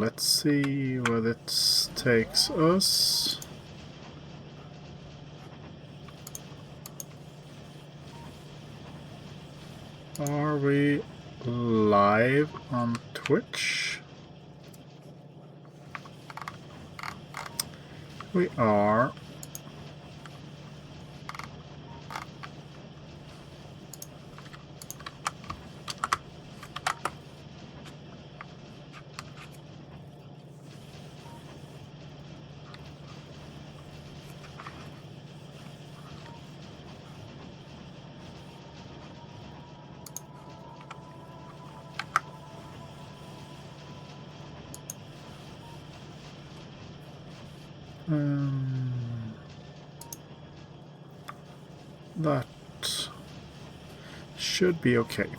let's see where it takes us. Are we live on Twitch? We are. That should be okay.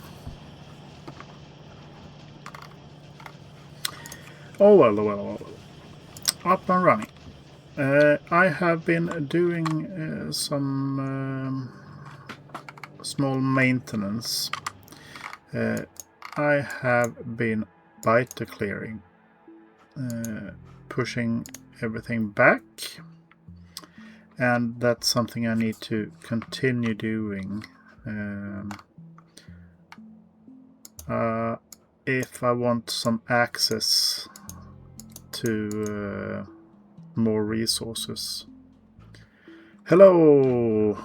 Oh well. Up and running. I have been doing some small maintenance. I have been biter clearing, pushing everything back, and that's something I need to continue doing if I want some access to more resources. Hello,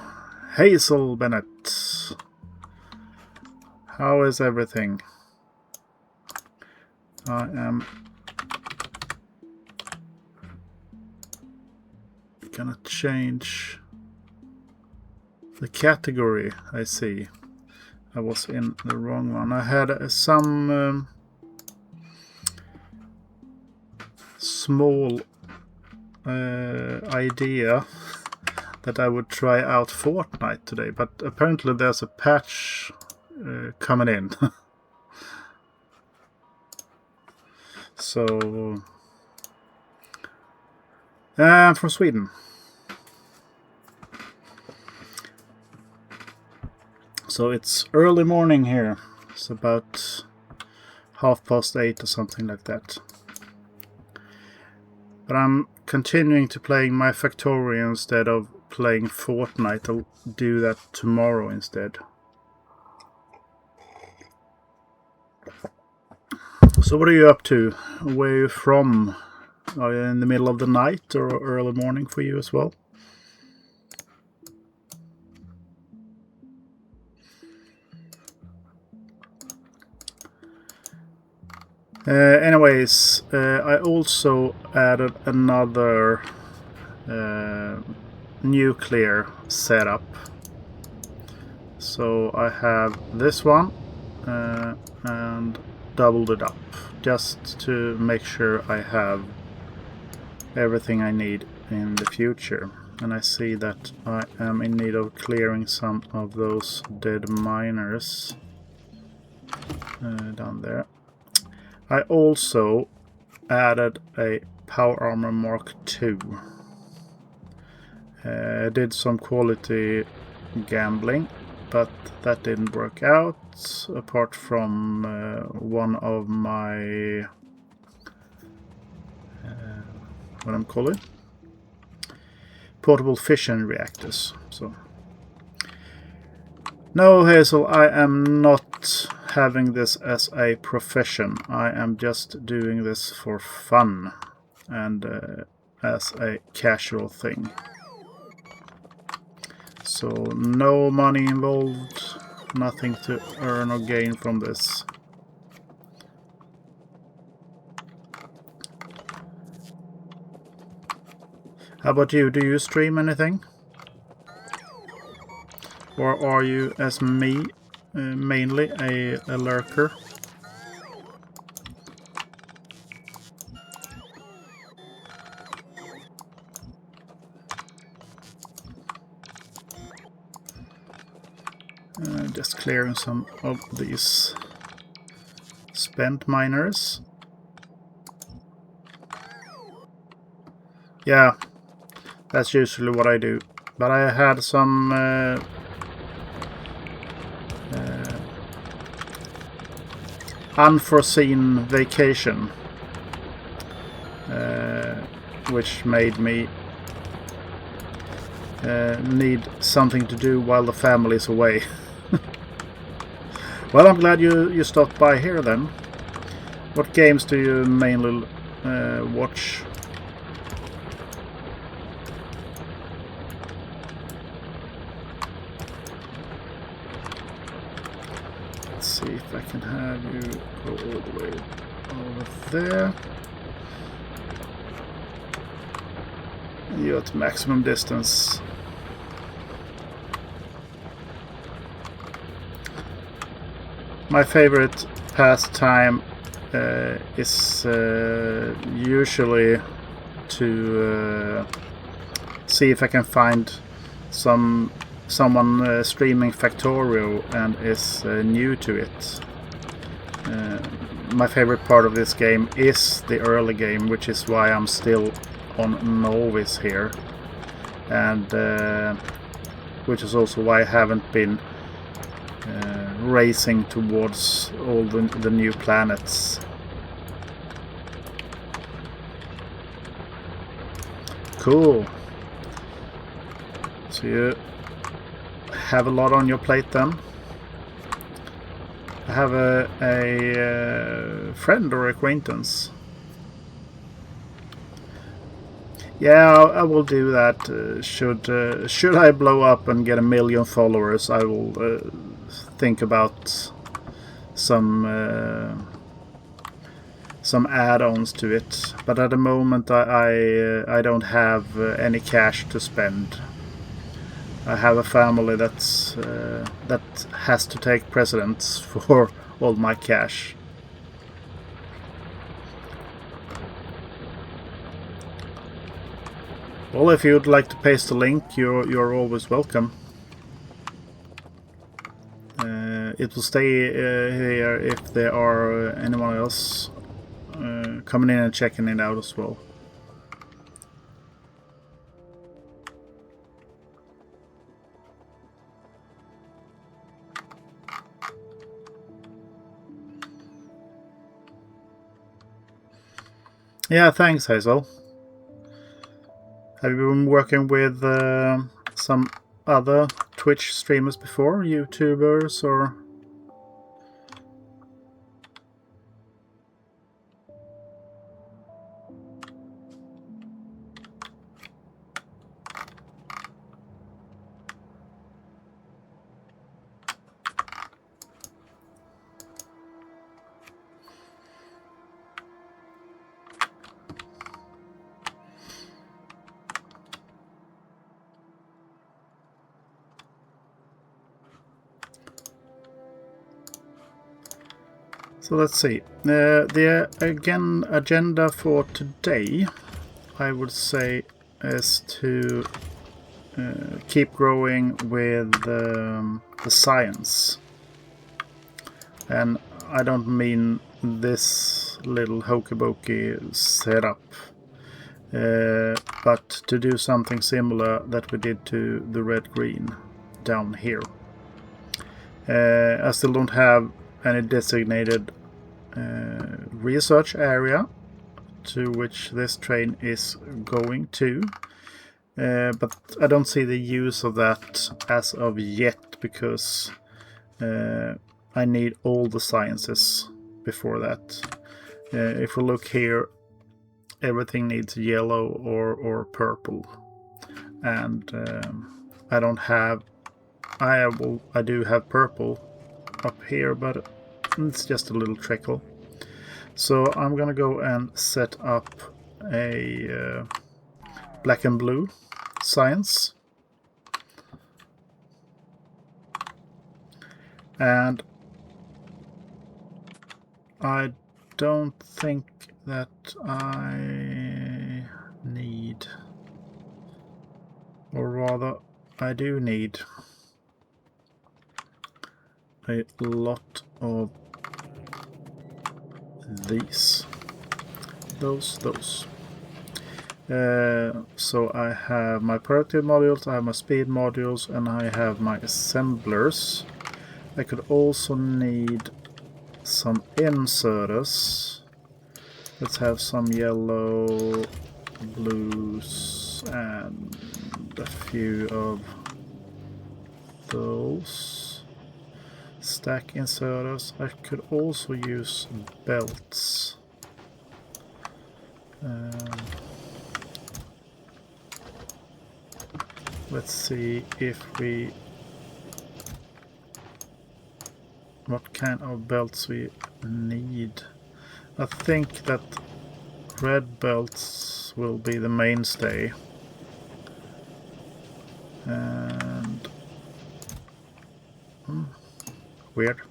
Hazel Bennett. How is everything? I am gonna change the category. I see. I was in the wrong one. I had some small idea that I would try out Fortnite today, but apparently there's a patch coming in. So I'm from Sweden. So it's early morning here. It's about 8:30 or something like that. But I'm continuing to playing my Factorio instead of playing Fortnite. I'll do that tomorrow instead. So what are you up to? Where are you from? Are you in the middle of the night or early morning for you as well? Anyways, I also added another nuclear setup. So I have this one and doubled it up just to make sure I have everything I need in the future. And I see that I am in need of clearing some of those dead miners down there. I also added a Power Armor Mark II. I did some quality gambling, but that didn't work out, apart from one of my what I'm calling portable fission reactors. So no, Hazel, I am not having this as a profession. I am just doing this for fun and as a casual thing. So no money involved, nothing to earn or gain from this. How about you? Do you stream anything? Or are you, as me, mainly a lurker? Just clearing some of these spent miners. Yeah, that's usually what I do. But I had some unforeseen vacation. which made me need something to do while the family is away. Well, I'm glad you stopped by here then. What games do you mainly watch? Let's see if I can have you go all the way over there. You're at maximum distance. My favorite pastime is usually to see if I can find someone streaming Factorio and is new to it. My favorite part of this game is the early game, which is why I'm still on novice here, and which is also why I haven't been racing towards all the new planets. Cool. So you have a lot on your plate then. I have a friend or acquaintance. Yeah, I will do that. Should I blow up and get 1 million followers, I will think about some add-ons to it. But at the moment, I don't have any cash to spend. I have a family that has to take precedence for all my cash. Well, if you'd like to paste a link, you're always welcome. It will stay here if there are anyone else coming in and checking it out as well. Yeah, thanks, Hazel. Have you been working with some other Twitch streamers before? YouTubers or... So let's see. The agenda for today, I would say, is to keep growing with the science. And I don't mean this little hokey-pokey setup, but to do something similar that we did to the red-green down here. I still don't have any designated research area to which this train is going to, but I don't see the use of that as of yet, because I need all the sciences before that. If we look here, everything needs yellow or purple, and I don't have... I do have purple up here, but it's just a little trickle. So I'm gonna go and set up a black and blue science, and I don't think that I need, or rather I do need, a lot of these. Those. So I have my productive modules, I have my speed modules, and I have my assemblers. I could also need some inserters Let's have some yellow, blues, and a few of those. Stack inserters. I could also use belts. Let's see if we... what kind of belts we need. I think that red belts will be the mainstay. And... weird.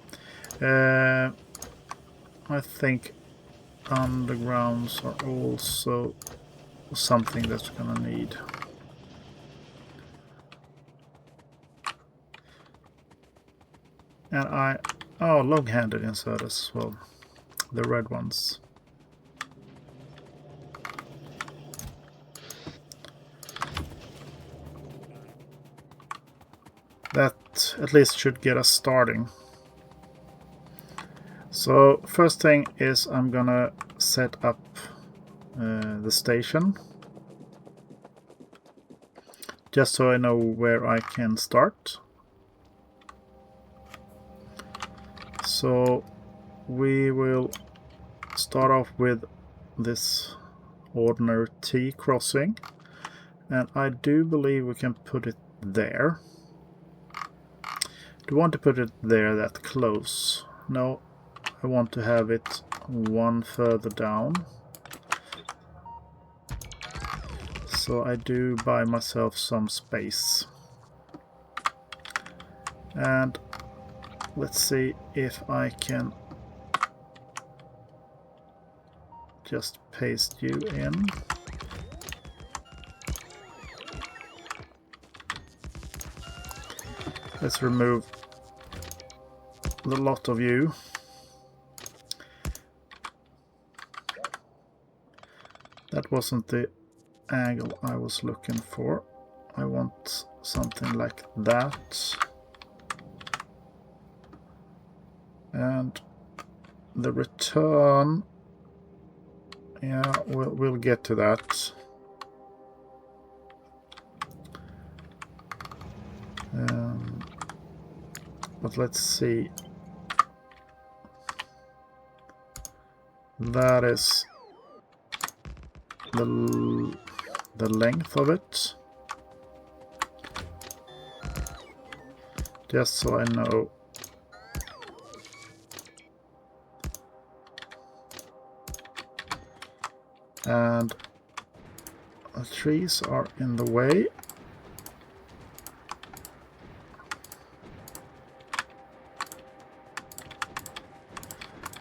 I think undergrounds are also something that's gonna need. And oh, long-handed inserters as well, the red ones. That at least should get us starting. So first thing is I'm gonna set up the station, just so I know where I can start. So we will start off with this ordinary T crossing, and I do believe we can put it there. Do you want to put it there that close? No, I want to have it one further down. So I do buy myself some space. And let's see if I can just paste you in. Let's remove the lot of you. That wasn't the angle I was looking for. I want something like that. And the return, yeah, we'll get to that. But let's see. That is the length of it. Just so I know. And the trees are in the way.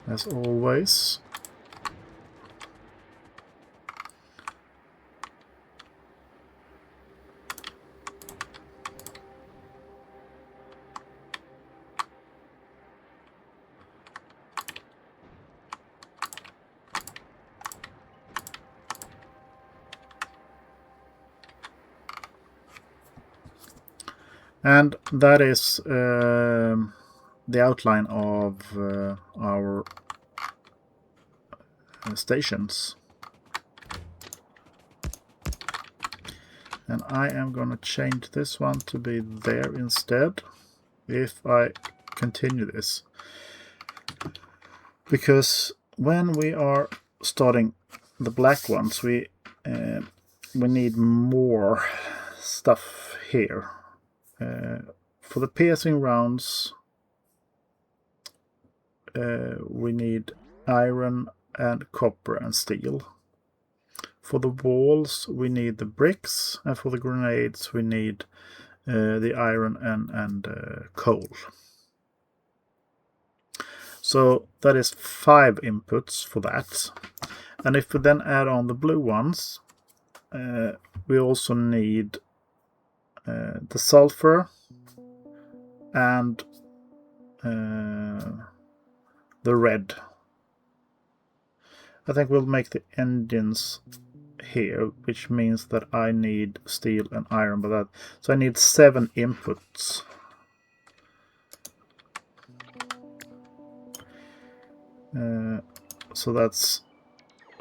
As always. And that is the outline of our stations. And I am going to change this one to be there instead if I continue this. Because when we are starting the black ones, we need more stuff here. For the piercing rounds, we need iron and copper and steel. For the walls, we need the bricks, and for the grenades, we need the iron and coal. So that is 5 inputs for that. And if we then add on the blue ones, we also need the sulfur and the red. I think we'll make the engines here, which means that I need steel and iron by that. So I need 7 inputs. So that's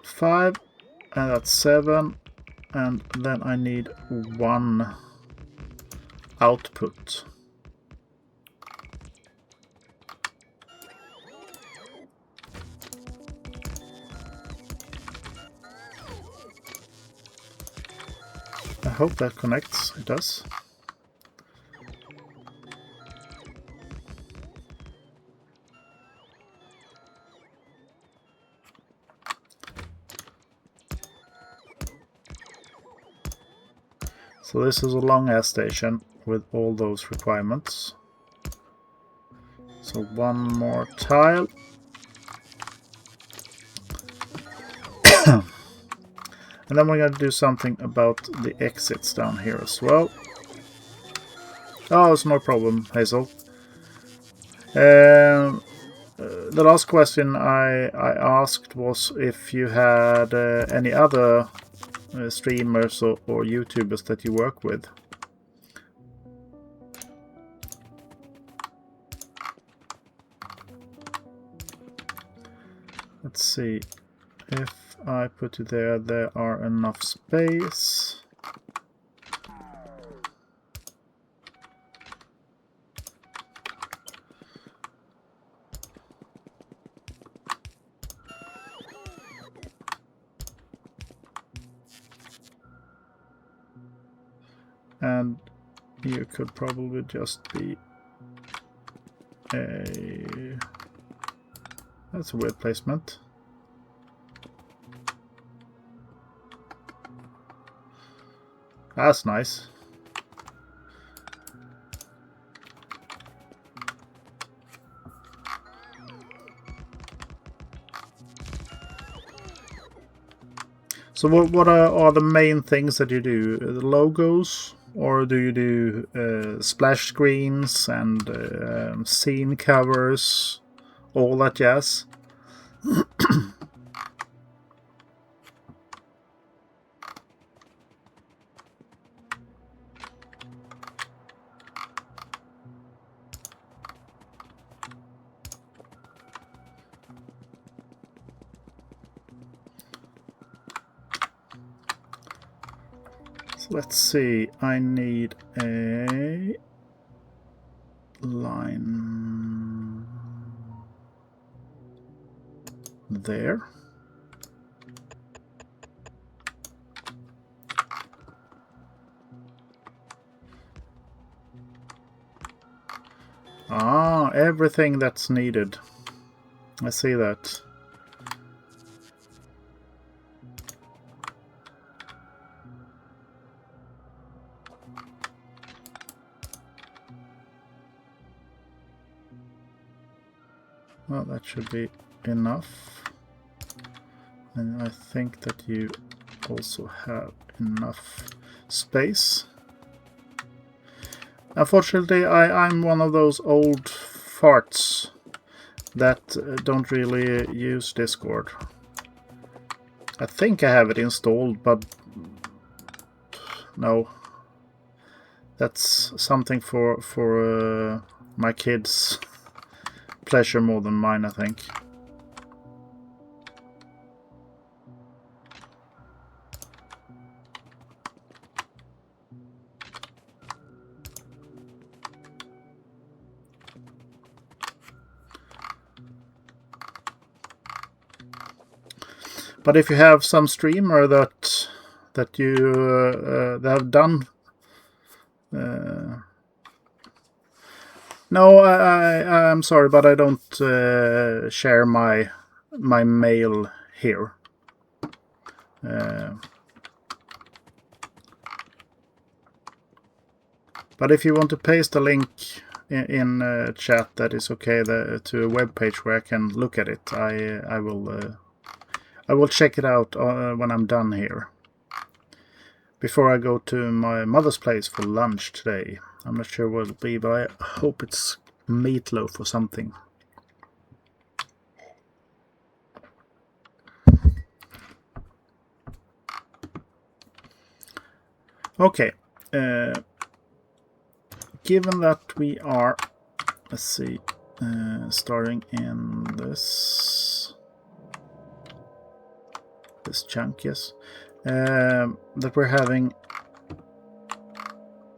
5, and that's 7, and then I need 1 output. I hope that connects. It does. So this is a long ass station with all those requirements. So 1 more tile. And then we're going to do something about the exits down here as well. Oh, it's no problem, Hazel. The last question I asked was if you had any other streamers or YouTubers that you work with. Let's see. If I put it there, there are enough space. And you could probably just be a... That's a weird placement. That's nice. So what are the main things that you do? The logos? Or do you do splash screens and scene covers? All that jazz? Let's see, I need a line there. Ah, everything that's needed. I see that. Well, that should be enough. And I think that you also have enough space. Unfortunately, I'm one of those old farts that don't really use Discord. I think I have it installed, but no. That's something for my kids' pleasure more than mine, I think. But if you have some streamer that you that have done, no, I'm sorry, but I don't share my mail here. But if you want to paste a link in chat, that is okay. To a web page where I can look at it. I will check it out when I'm done here. Before I go to my mother's place for lunch today. I'm not sure what it'll be, but I hope it's meatloaf or something. Okay. Given that we are, let's see, starting in this. this chunk, yes. That we're having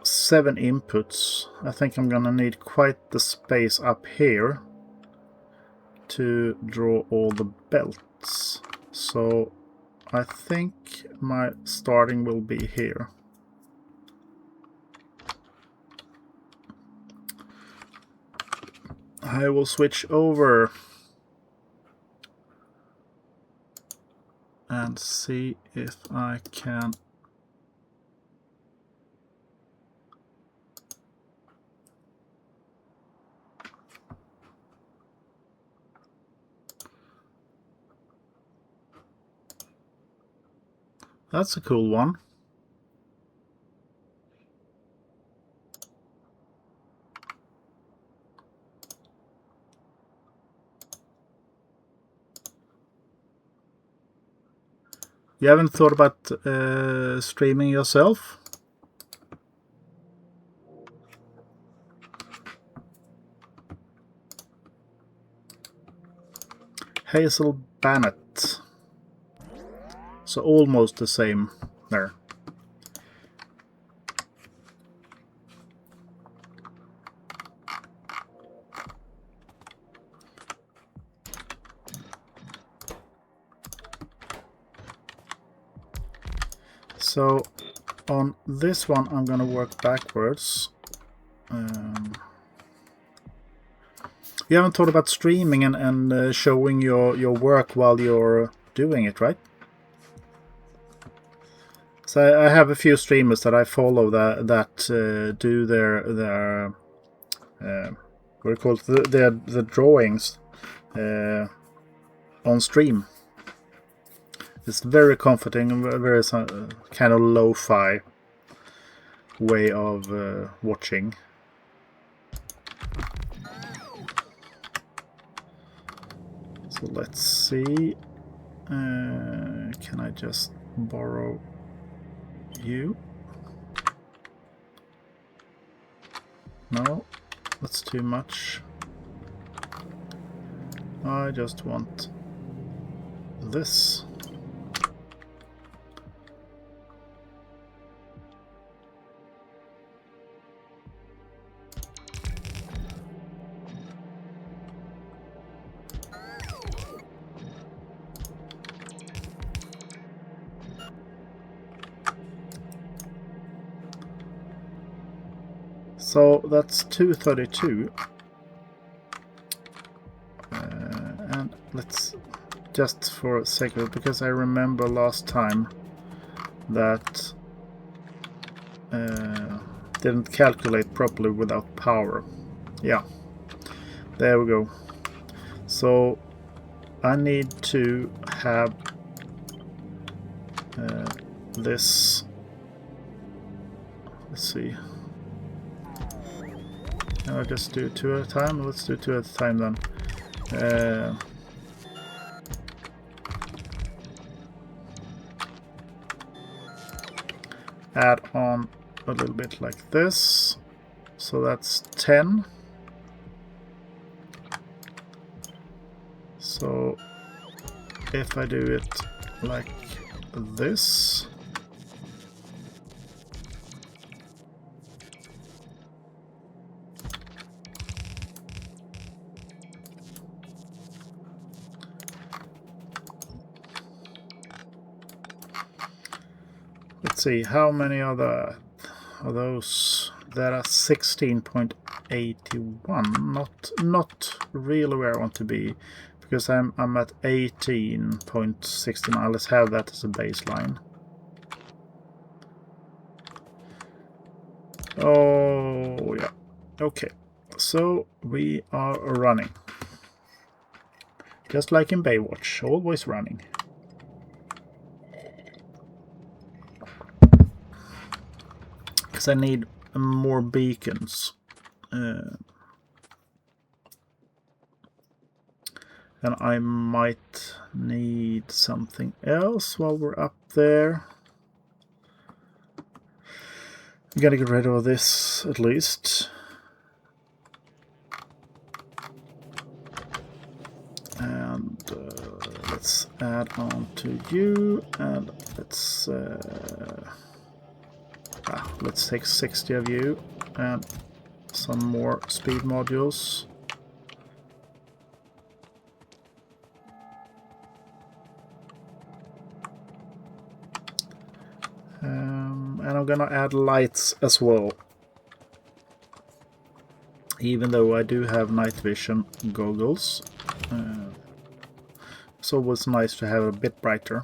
7 inputs. I think I'm gonna need quite the space up here to draw all the belts. So I think my starting will be here. I will switch over and see if I can That's a cool one. You haven't thought about streaming yourself? Hazel Bannett. So almost the same there. So on this one I'm going to work backwards. You haven't thought about streaming and showing your work while you're doing it, right? So I have a few streamers that I follow that do their what do you call it? The drawings on stream. It's very comforting, very kind of lo-fi way of watching. So let's see. Can I just borrow you? No, that's too much. I just want this. So that's 232. And let's just for a second, because I remember last time that didn't calculate properly without power. Yeah, there we go. So I need to have this. Let's see. I'll just do 2 at a time. Let's do 2 at a time then. Add on a little bit like this. So that's 10. So if I do it like this, let's see, how many are those? There are 16.81. Not really where I want to be, because I'm at 18.69. Let's have that as a baseline. Oh yeah. Okay. So we are running. Just like in Baywatch, always running. I need more beacons, and I might need something else while we're up there. I'm gonna get rid of this at least, and let's add on to you, and let's take 60 of you and some more speed modules. And I'm gonna add lights as well. Even though I do have night vision goggles, it's always nice to have a bit brighter.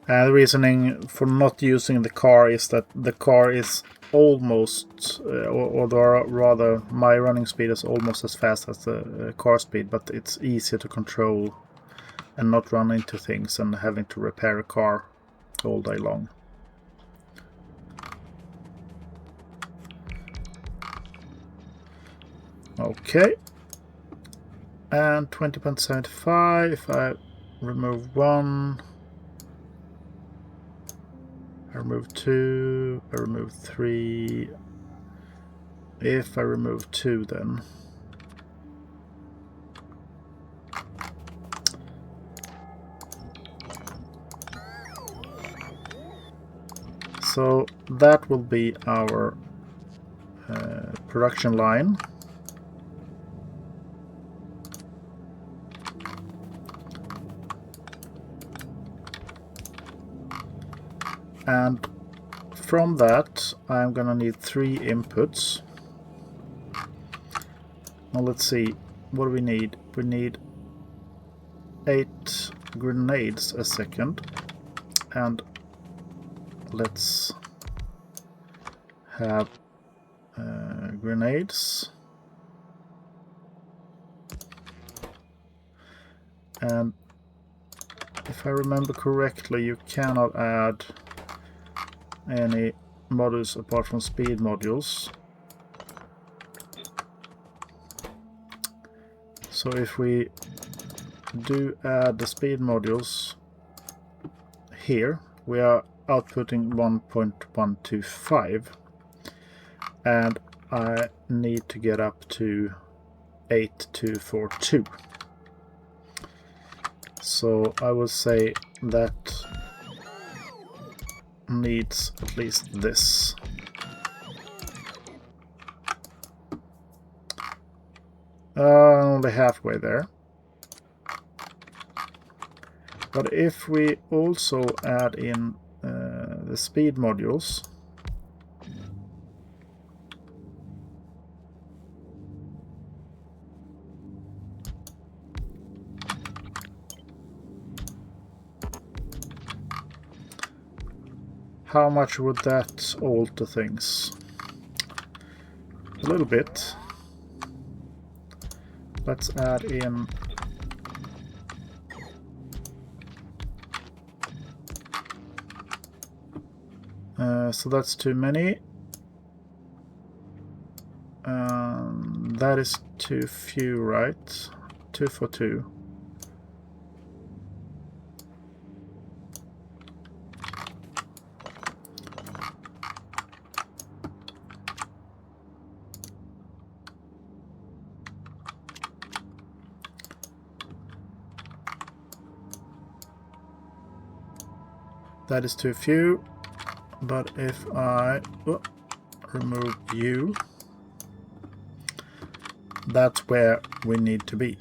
The reasoning for not using the car is that the car is almost, or rather my running speed is almost as fast as the car speed, but it's easier to control and not run into things and having to repair a car all day long. Okay, and 20.75, if I remove 1, I remove 2, I remove 3, if I remove 2 then. So that will be our production line. And from that, I'm gonna need 3 inputs. Now let's see, what do we need? We need 8 grenades a second. And let's have grenades. And if I remember correctly, you cannot add any modules apart from speed modules. So if we do add the speed modules here, we are outputting 1.125, and I need to get up to 8242. So I will say that needs at least this. Only halfway there. But if we also add in the speed modules, how much would that alter things? A little bit. Let's add in so that's too many. That is too few, right? 2 for 2. That is too few, but if I remove you, that's where we need to be.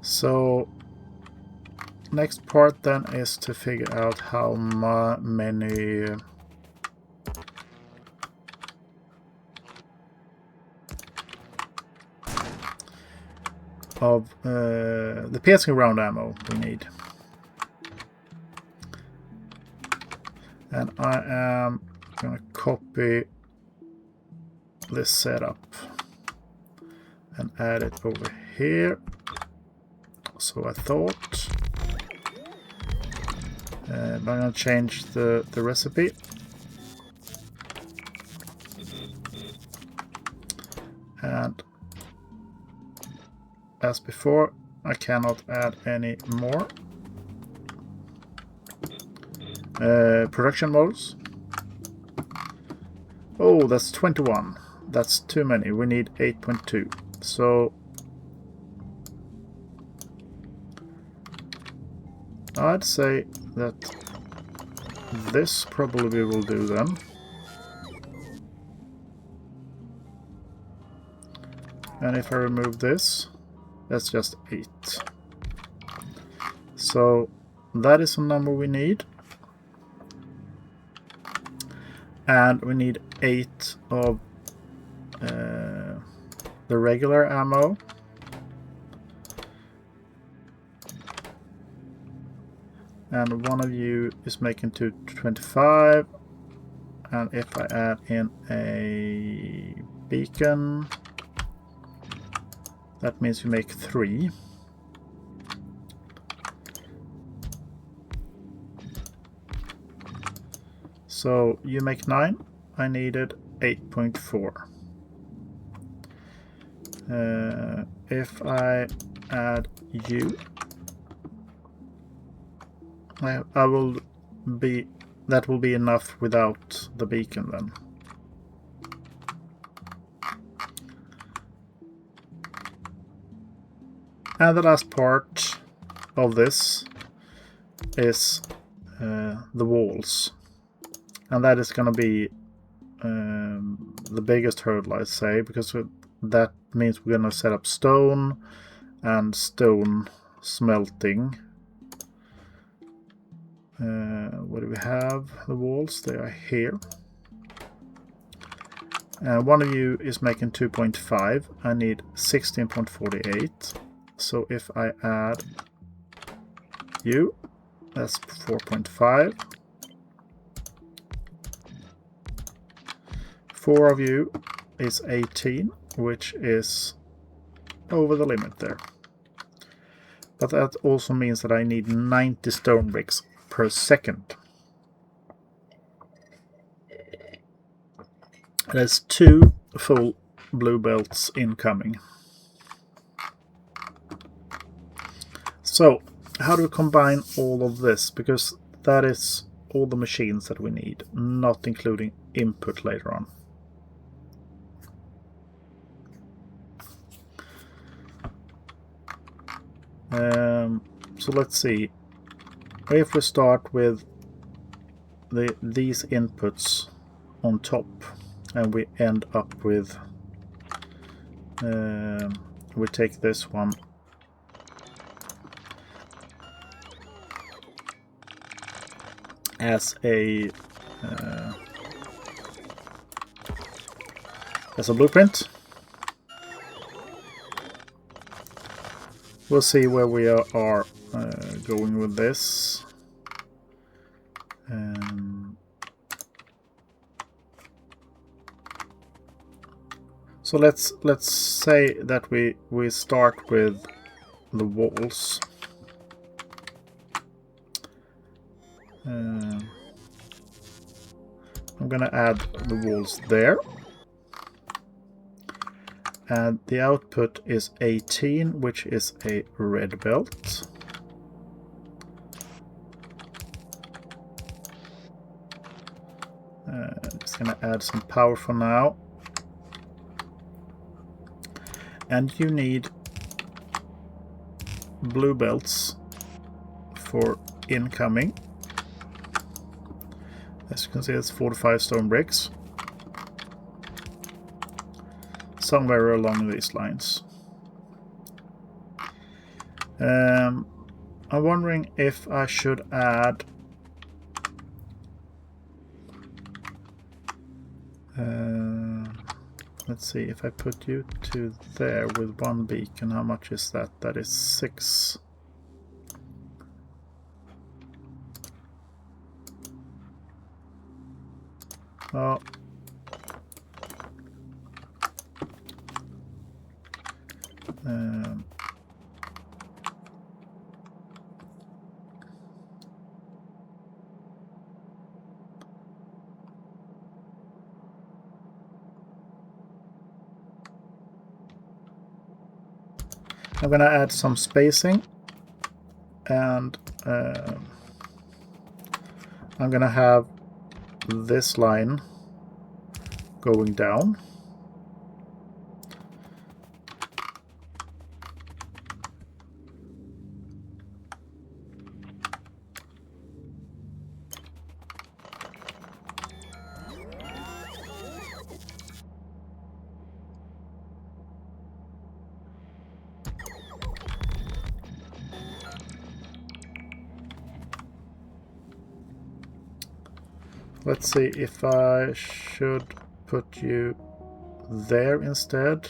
So next part then is to figure out how many of the piercing round ammo we need. And I am going to copy this setup and add it over here. So I thought. But I'm going to change the recipe. And as before, I cannot add any more. Production models. Oh, that's 21. That's too many. We need 8.2. So I'd say that this probably will do then. And if I remove this, that's just 8. So that is a number we need. And we need 8 of the regular ammo. And one of you is making 225. And if I add in a beacon, that means you make 3. So you make 9. I needed 8.4. If I add you, I will be, that will be enough without the beacon then. And the last part of this is the walls. And that is going to be the biggest hurdle, I'd say, because that means we're going to set up stone and stone smelting. What do we have? The walls, they are here. One of you is making 2.5. I need 16.48. So if I add you, that's 4.5. 4 of you is 18, which is over the limit there. But that also means that I need 90 stone bricks per second. There's 2 full blue belts incoming. So, how do we combine all of this? Because that is all the machines that we need, not including input later on. So let's see. If we start with these inputs on top, and we end up with, we take this one as a blueprint. We'll see where we are going with this. So let's say that we start with the walls. I'm gonna add the walls there. And the output is 18, which is a red belt. I'm just going to add some power for now. And you need blue belts for incoming. As you can see, it's 45 stone bricks. Somewhere along these lines. I'm wondering if I should add let's see, if I put you to there with 1 beacon, how much is that? That is 6. Oh. I'm going to add some spacing, and I'm gonna have this line going down. Let's see if I should put you there instead.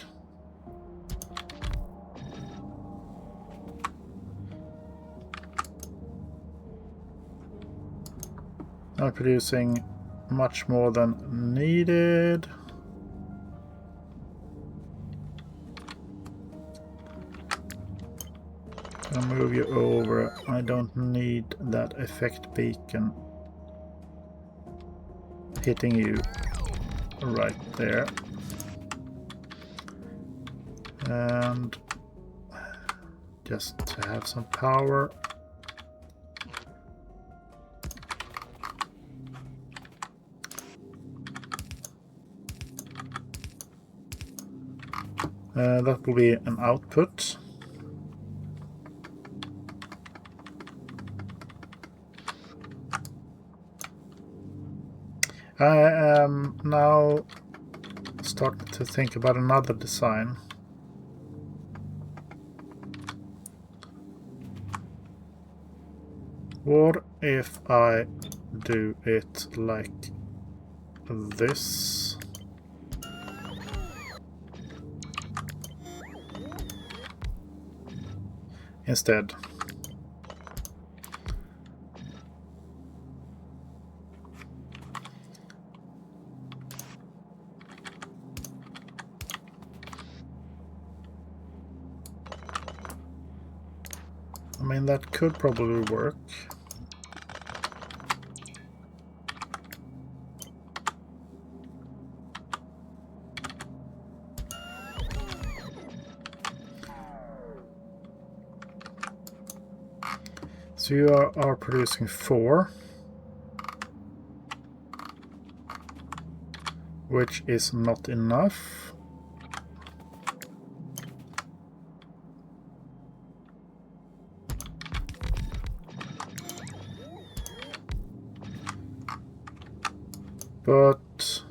I'm producing much more than needed. I'll move you over. I don't need that effect beacon hitting you right there. And just to have some power. That will be an output. I am now starting to think about another design. What if I do it like this? Instead. I mean, that could probably work. So you are producing 4, which is not enough. But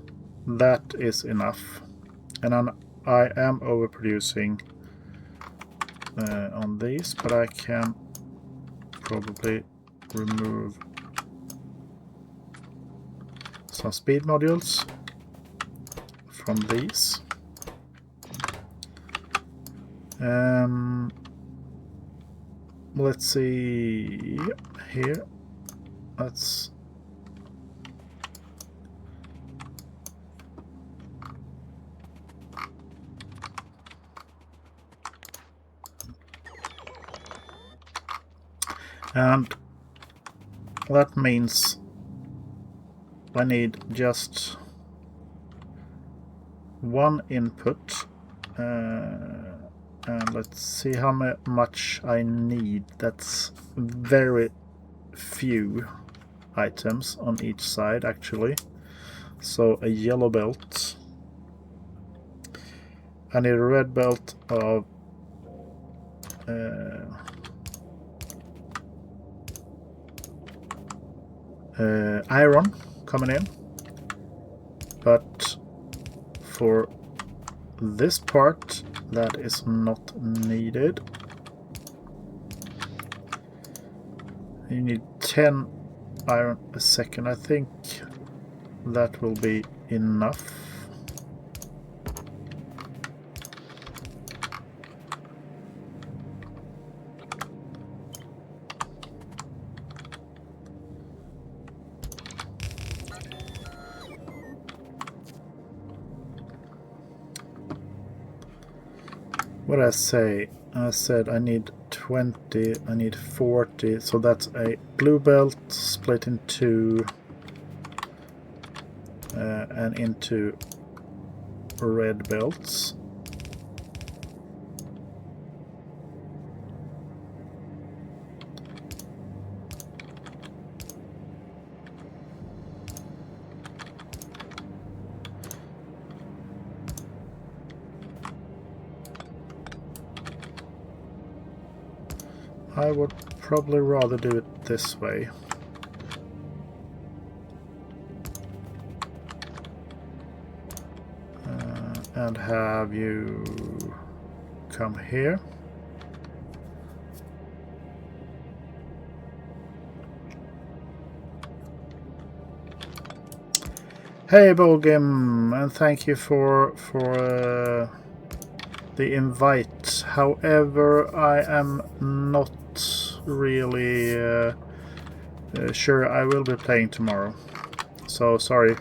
that is enough. And I am overproducing on these, but I can probably remove some speed modules from these. Let's see here. Let's and that means I need just one input, and let's see how much I need. That's very few items on each side actually. So a yellow belt. I need a red belt of iron coming in, but for this part that is not needed. You need 10 iron a second. I think that will be enough. What did I say? I said I need 20, I need 40, so that's a blue belt split in 2 and into red belts. I would probably rather do it this way. And have you come here. Hey Bogim, and thank you for the invite. However, I am not really sure I will be playing tomorrow. So sorry.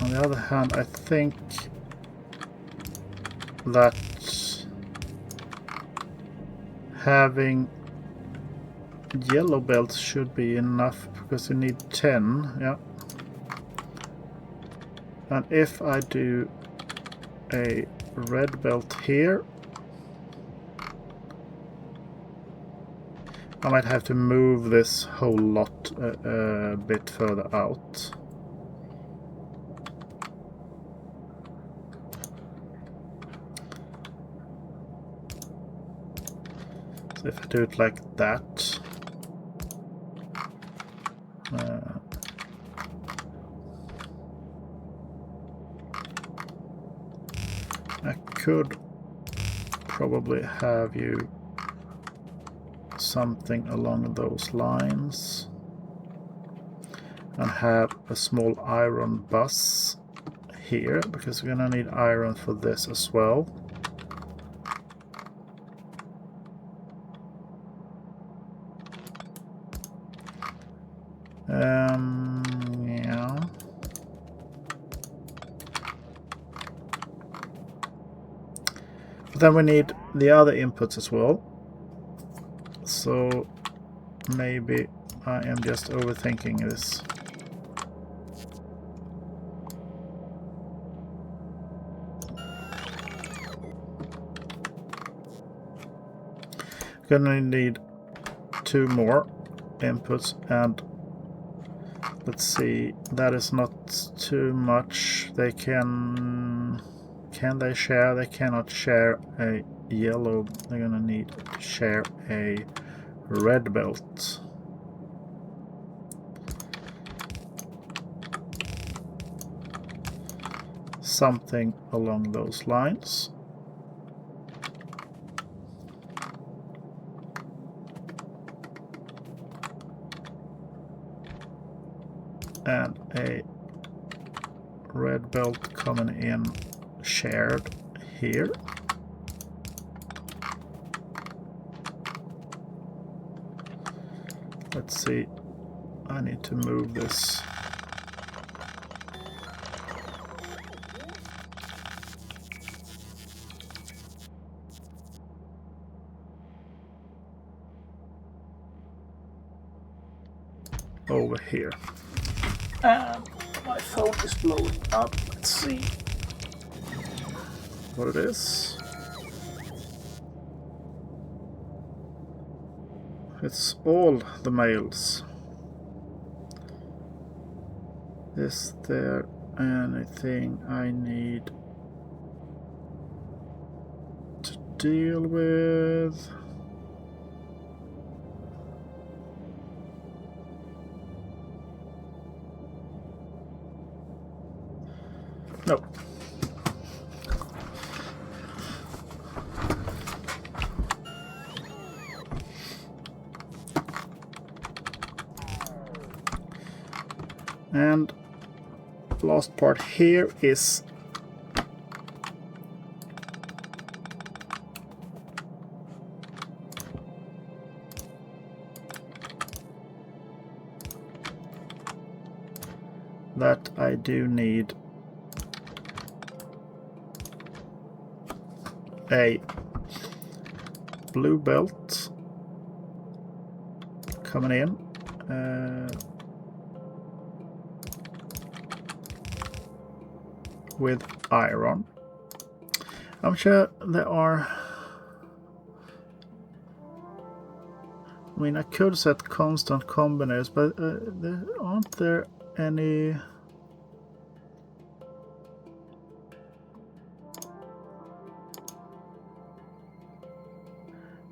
On the other hand, I think that having yellow belts should be enough, because you need 10, yeah. And if I do a red belt here, I might have to move this whole lot a bit further out. So if I do it like that, I could probably have you something along those lines and have a small iron bus here, because we're gonna need iron for this as well. Yeah. But then we need the other inputs as well. So maybe I am just overthinking this. Gonna need 2 more inputs, and let's see, that is not too much. They can they share? They cannot share a yellow. They're gonna need to share a red belt. Something along those lines. And a red belt coming in shared here. Let's see, I need to move this. Over here. And my phone is blowing up. Let's see what it is. It's all the mails. Is there anything I need to deal with? No. And last part here is that I do need a blue belt coming in. With iron. I'm sure there are I mean, I could set constant combiners, but aren't there any...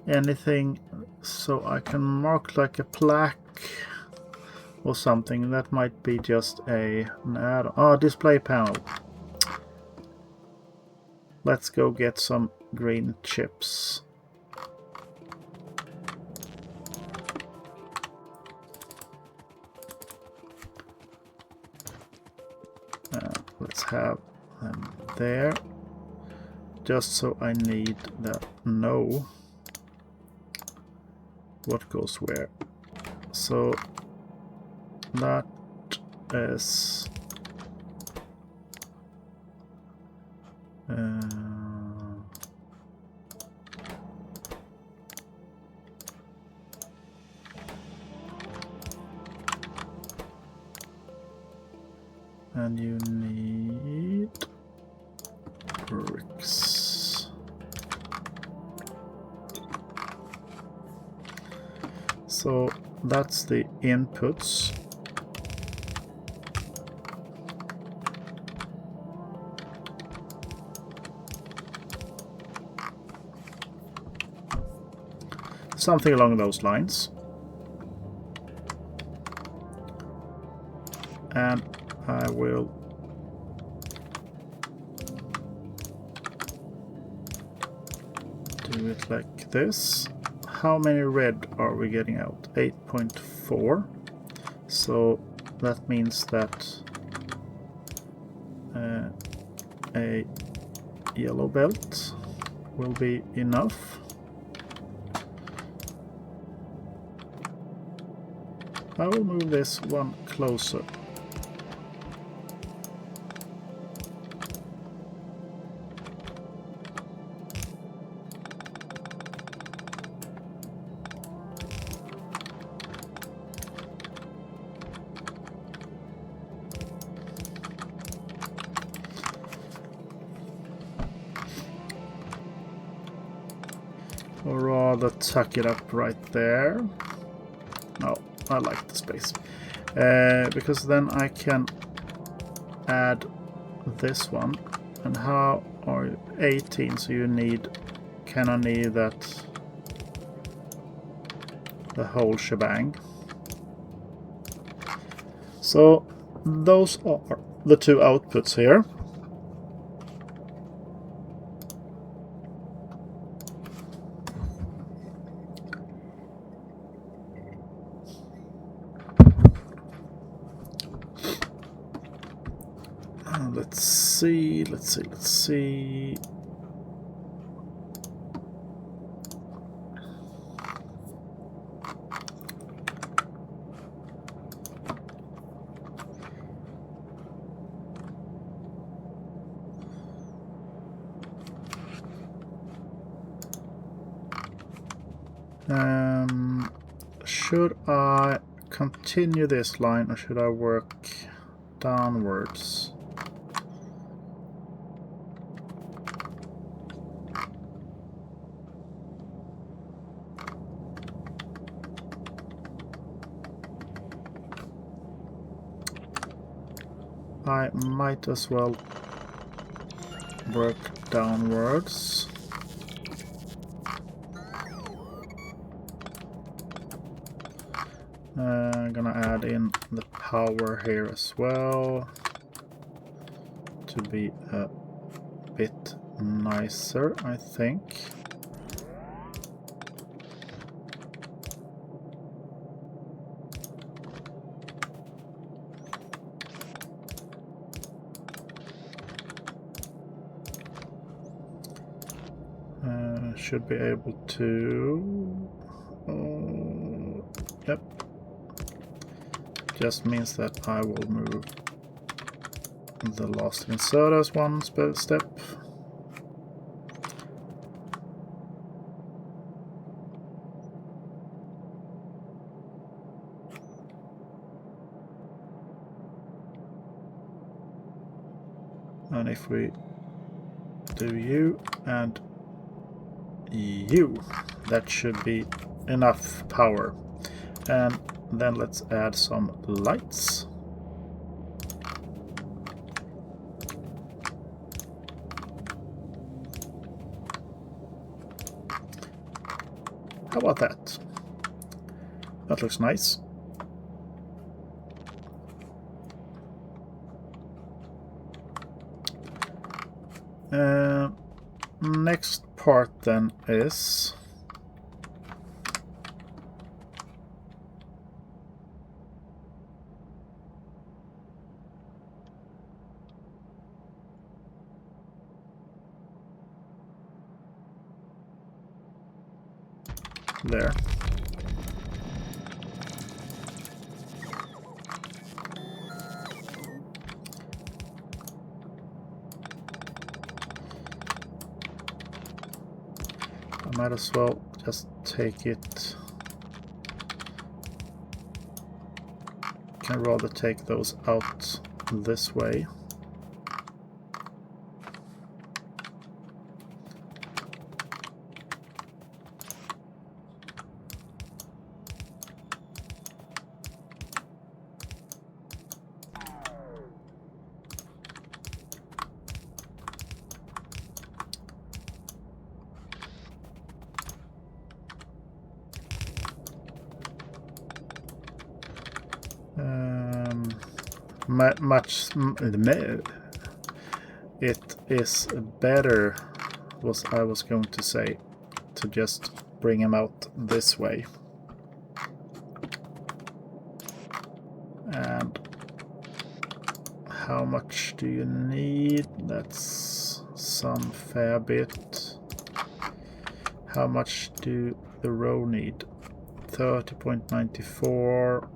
anything so I can mark like a plaque or something? That might be just an add-on. Oh, display panel. Let's go get some green chips. Let's have them there, just so I need to know what goes where. So that is and you need bricks. So that's the inputs. Something along those lines. And I will do it like this. How many red are we getting out? 8.4. So that means that a yellow belt will be enough. I will move this one closer. Or rather tuck it up right there. No, I like the space. Because then I can add this one. And how are you? 18, so you need... can I need that... the whole shebang. So those are the two outputs here. Let's see. Should I continue this line or should I work downwards? I might as well work downwards. I'm gonna add in the power here as well to be a bit nicer, I think. Should be able to... yep. Just means that I will move the last insert as one step. And if we do you and you, that should be enough power. And then let's add some lights. How about that? That looks nice. Next part then is there. I might as well just take it. Can rather take those out this way. It is better, I was going to say, to just bring him out this way. And how much do you need? That's some fair bit. How much do the row need? 30.94.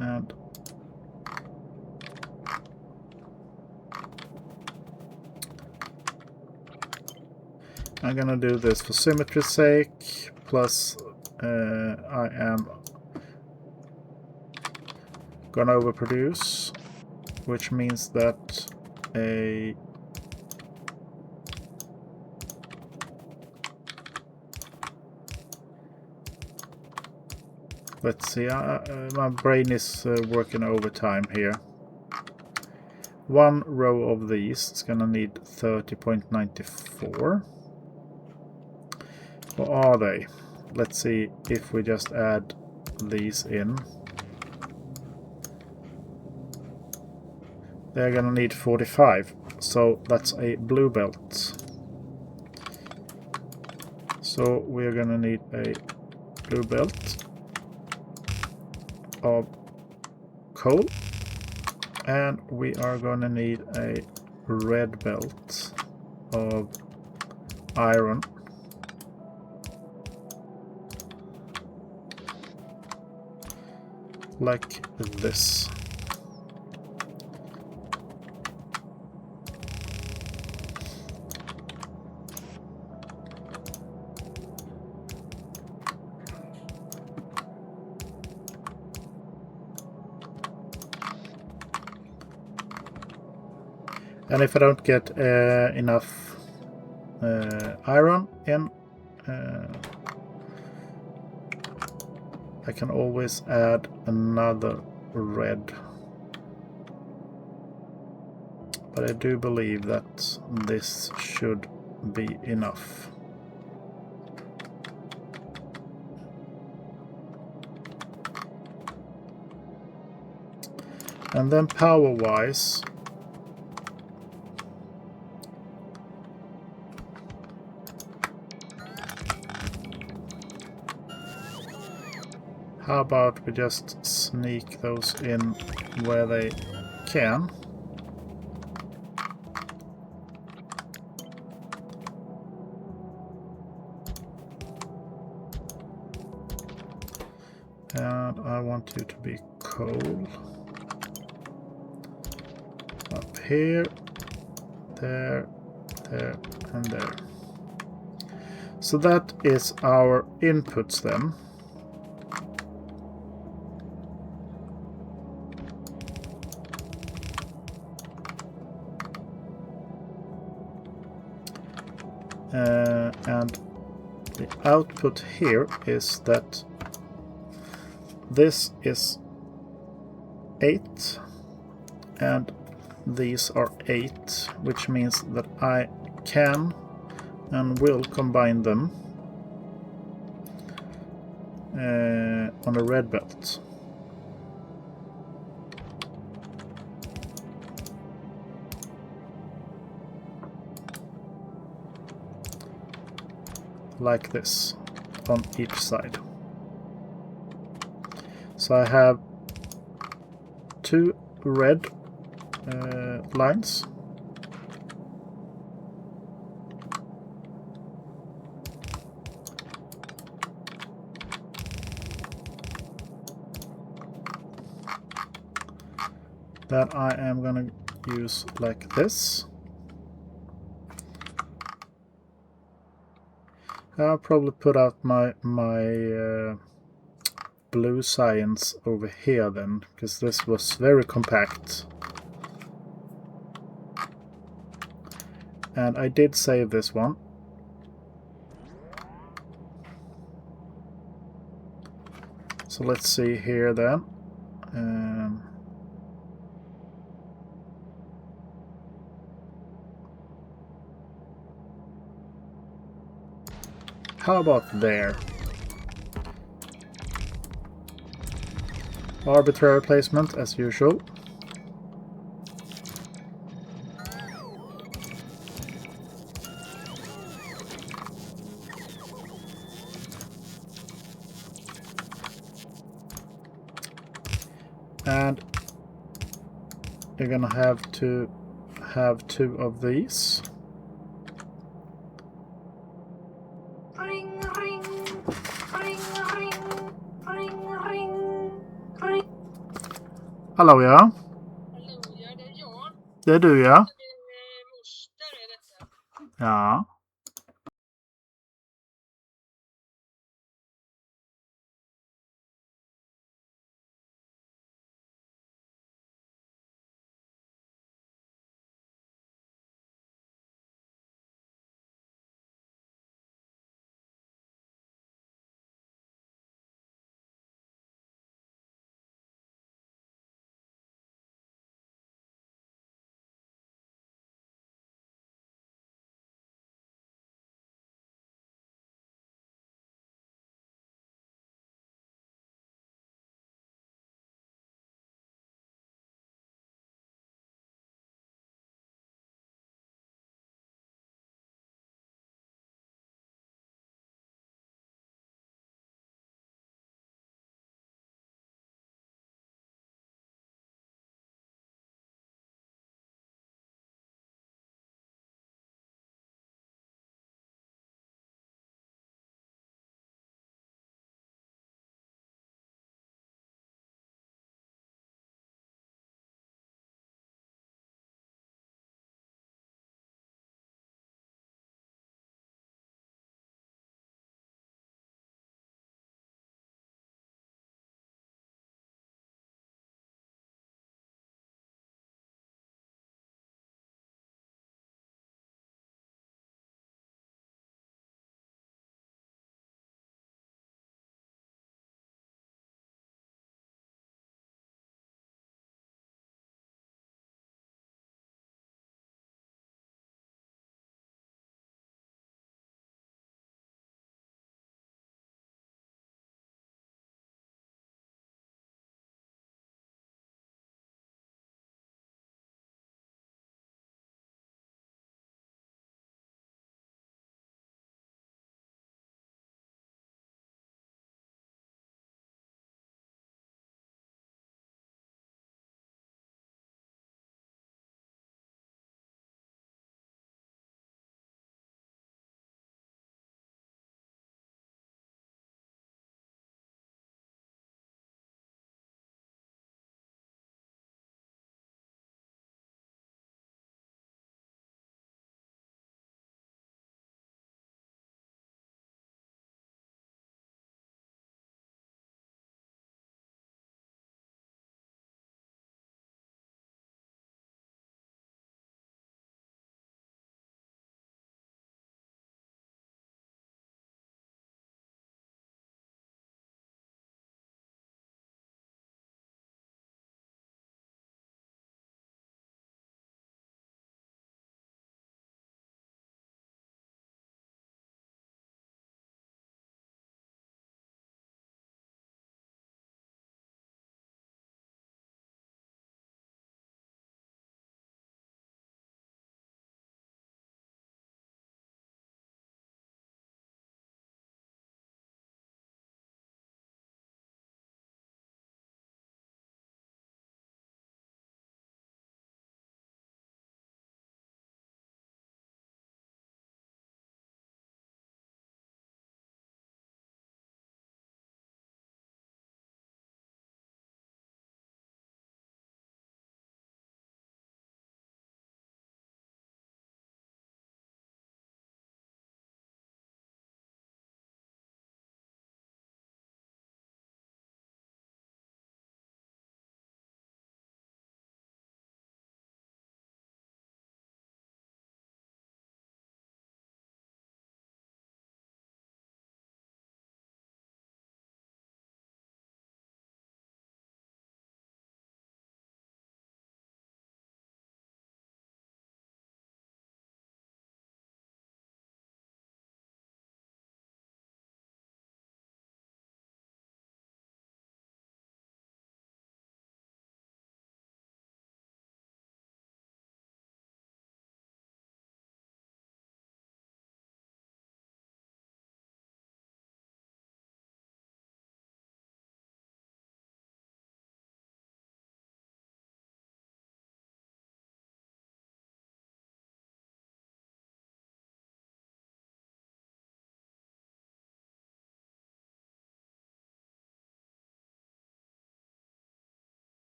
And I'm gonna do this for symmetry's sake, plus I am gonna overproduce, which means that let's see, my brain is working overtime here. One row of these is gonna need 30.94. What are they? Let's see if we just add these in. They're gonna need 45, so that's a blue belt. So we're gonna need a blue belt of coal, and we are gonna need a red belt of iron. Like this. And if I don't get enough iron in, I can always add another red. But I do believe that this should be enough. And then power-wise, how about we just sneak those in where they can? And I want you to be coal. Up here, there, there, and there. So that is our inputs then. And the output here is that this is 8 and these are 8, which means that I can and will combine them on a red belt. Like this on each side. So I have 2 red lines. That I am going to use like this. I'll probably put out my blue science over here then, because this was very compact. And I did save this one. So let's see here then. How about there? Arbitrary placement as usual. And you're gonna have to have 2 of these. Ring, ring, ring, ring, ring, ring, ring. Hallå ja. Hallå, ja, det är jag. Det är du ja. Din moster är detta. Ja.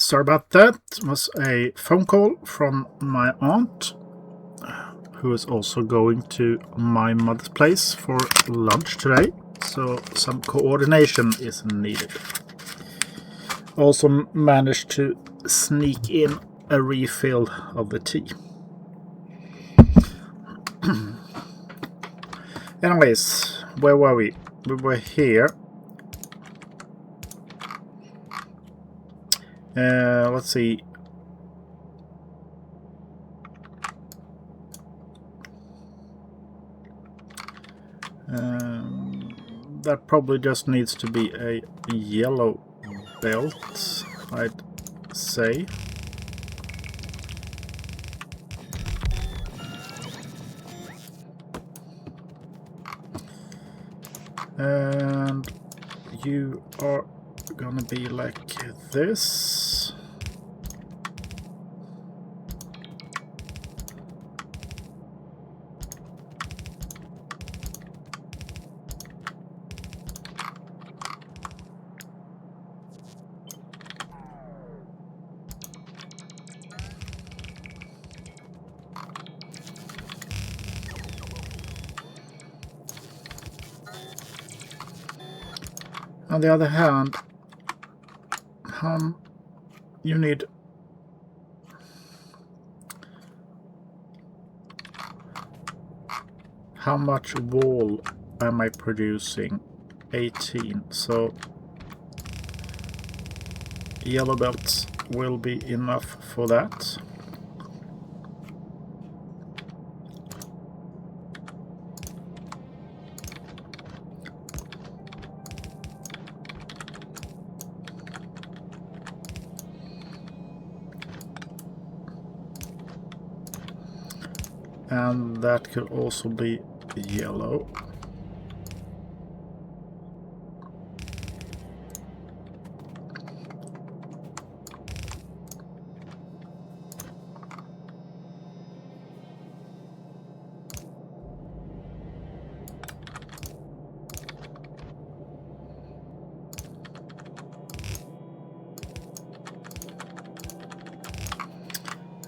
sorry about that. It was a phone call from my aunt, who is also going to my mother's place for lunch today. So some coordination is needed. Also managed to sneak in a refill of the tea. Anyways, where were we? We were here. Let's see. That probably just needs to be a yellow belt, I'd say. And you are gonna be like this. On the other hand, you need how much wool am I producing? 18. So yellow belts will be enough for that. And that could also be yellow.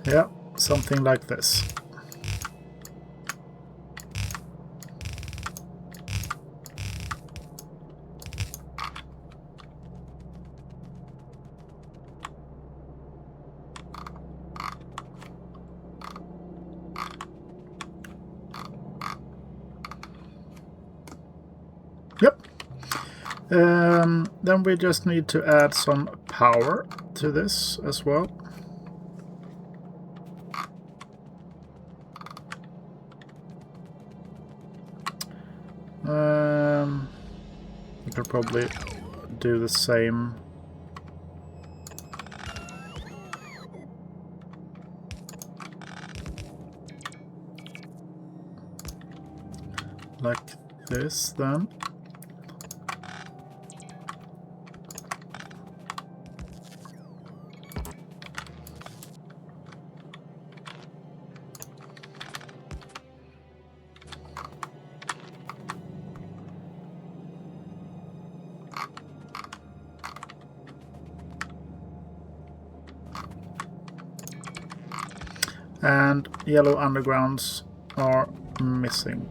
Yeah, something like this. Yep. Then we just need to add some power to this as well. We could probably do the same. Like this then. And yellow undergrounds are missing.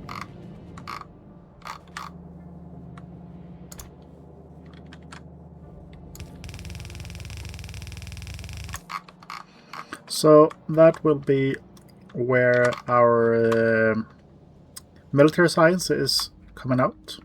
So that will be where our military science is coming out.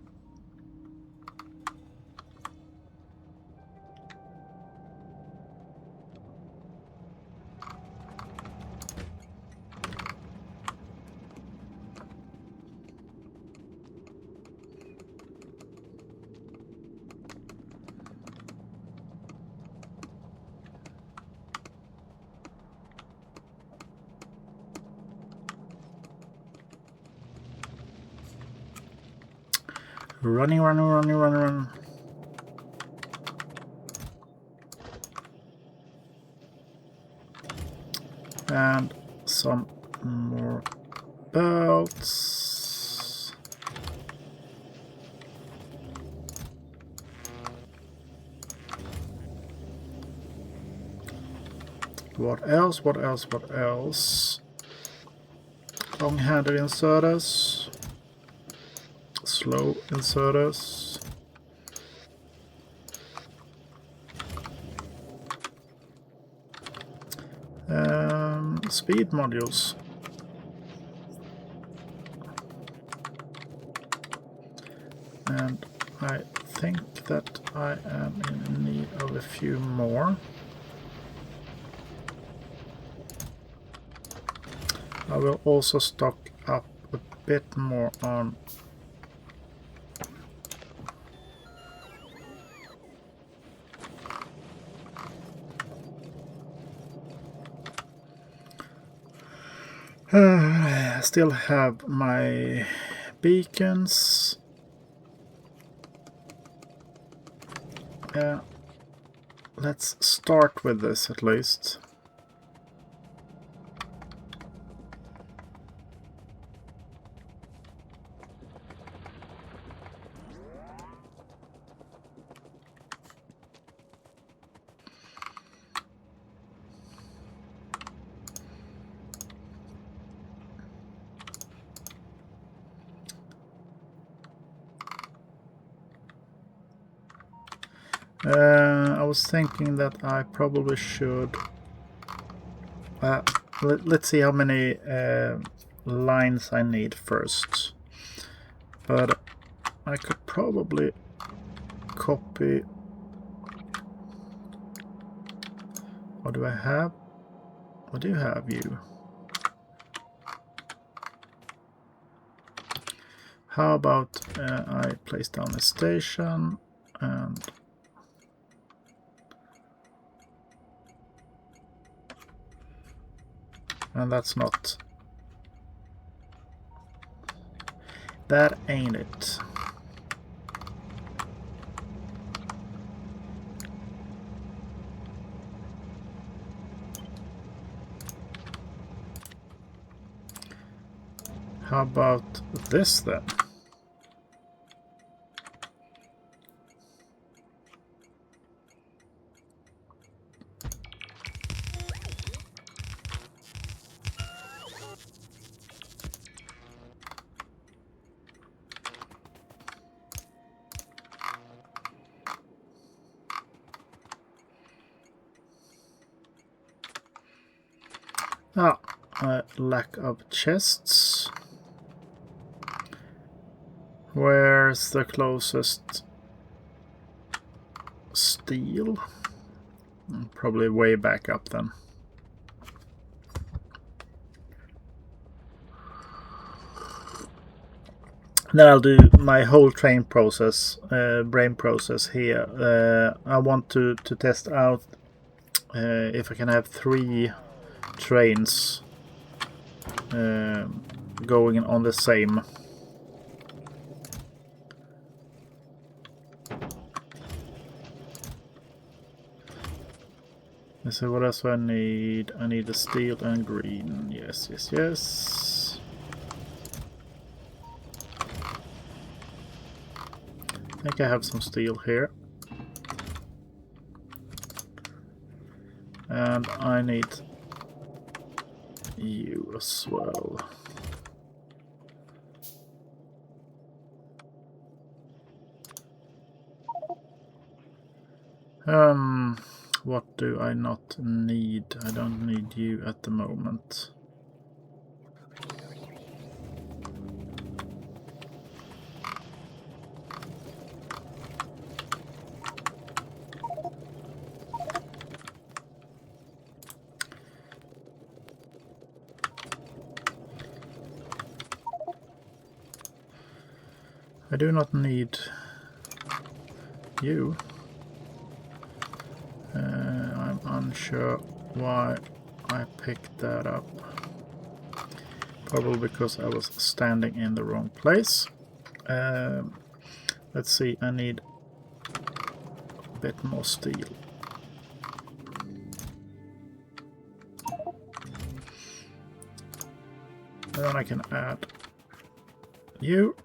Running. And some more belts. What else? What else? What else? Long-handed inserters. Slow inserters. Speed modules. And I think that I am in need of a few more. I will also stock up a bit more on I still have my beacons. Yeah, let's start with this at least. I was thinking that I probably should... let's see how many lines I need first. But I could probably copy... What do I have? What do you have, you? How about I place down a station and... And that's not... That ain't it. How about this then? Lack of chests. Where's the closest steel? Probably way back up then. Then I'll do my whole brain process here. I want to test out if I can have 3 trains going on the same. So what else do I need? I need the steel and green. Yes, yes, yes. I think I have some steel here. And I need you as well. What do I not need? I don't need you at the moment. I do not need you. I'm unsure why I picked that up. Probably because I was standing in the wrong place. Let's see, I need a bit more steel. And then I can add you.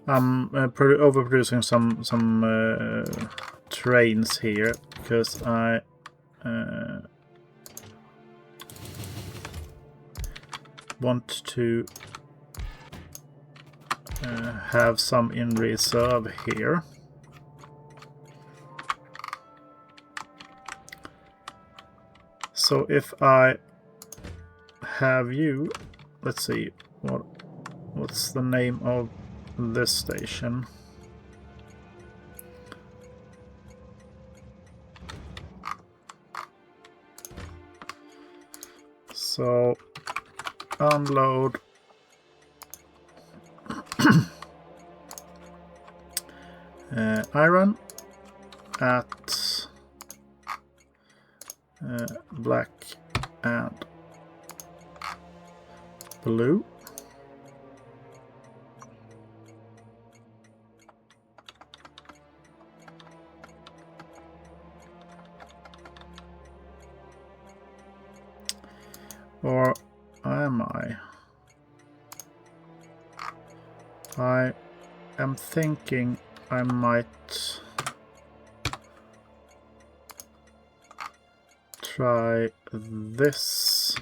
I'm overproducing some trains here because I want to have some in reserve here. So if I have you, let's see, what's the name of this station? So unload iron at black and blue. Or am I? I am thinking I might try this.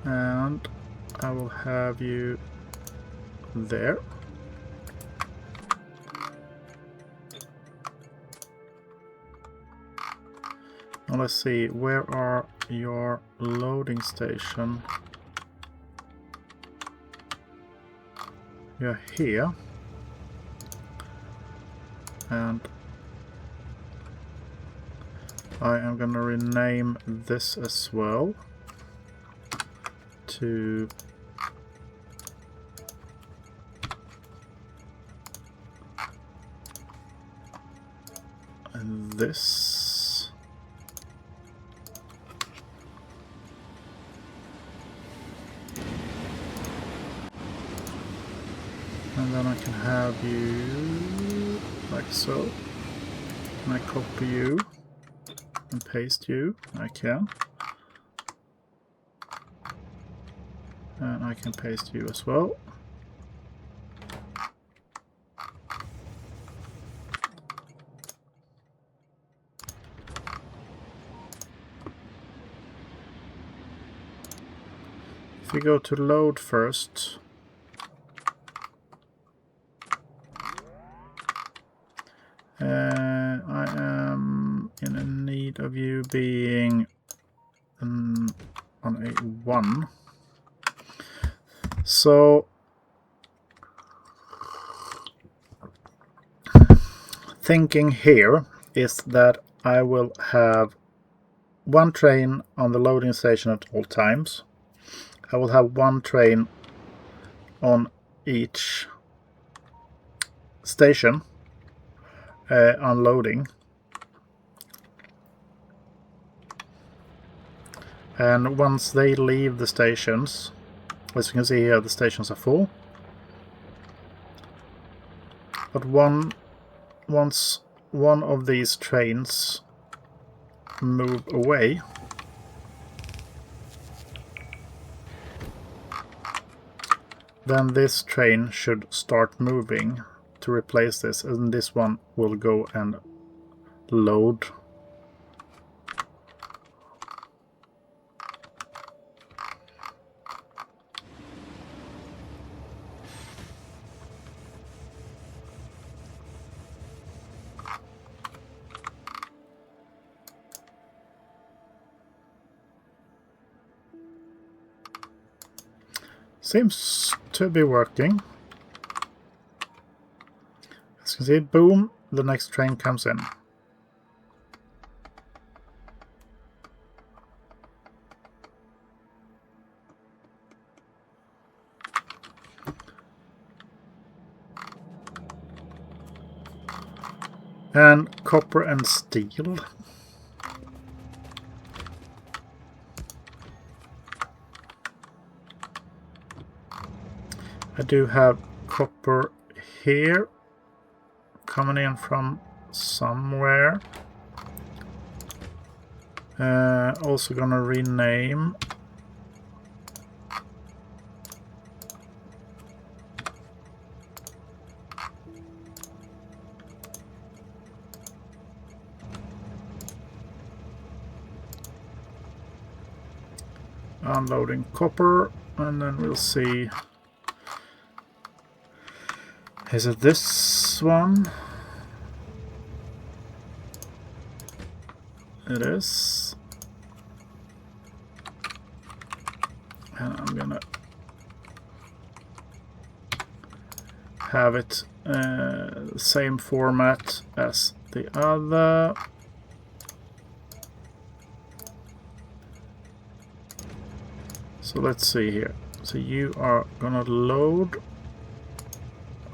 And I will have you there. Now let's see, where are your loading station? You're here. And I am gonna rename this as well to this. And then I can have you like so. Can I copy you and paste you? I can. And I can paste you as well. If we go to load first, I am in need of you being on a 1. So thinking here is that I will have one train on the loading station at all times. I will have one train on each station unloading. And once they leave the stations, as you can see here, the stations are full. But once one of these trains move away, then this train should start moving to replace this, and this one will go and load. Seems to be working. As you can see, boom, the next train comes in. And copper and steel. I do have copper here coming in from somewhere. Also gonna rename unloading copper, and then we'll see. Is it this one? It is. And I'm gonna have it same format as the other. So let's see here. So you are gonna load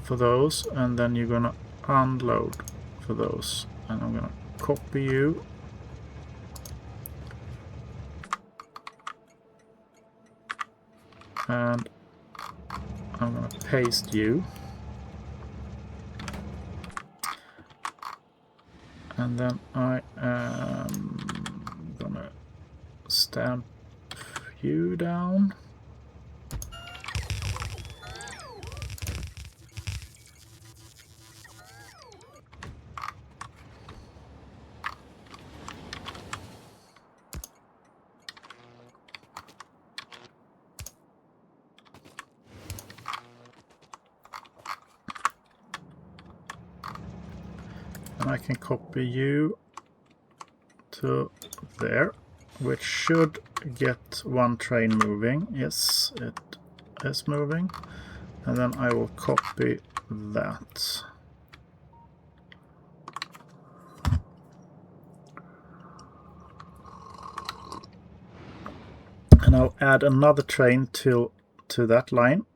for those, and then you're gonna unload for those. And I'm gonna copy you. And I'm gonna paste you. And then I am gonna stamp you down. And I can copy you to there, which should get one train moving. Yes, it is moving. And then I will copy that. And I'll add another train to that line.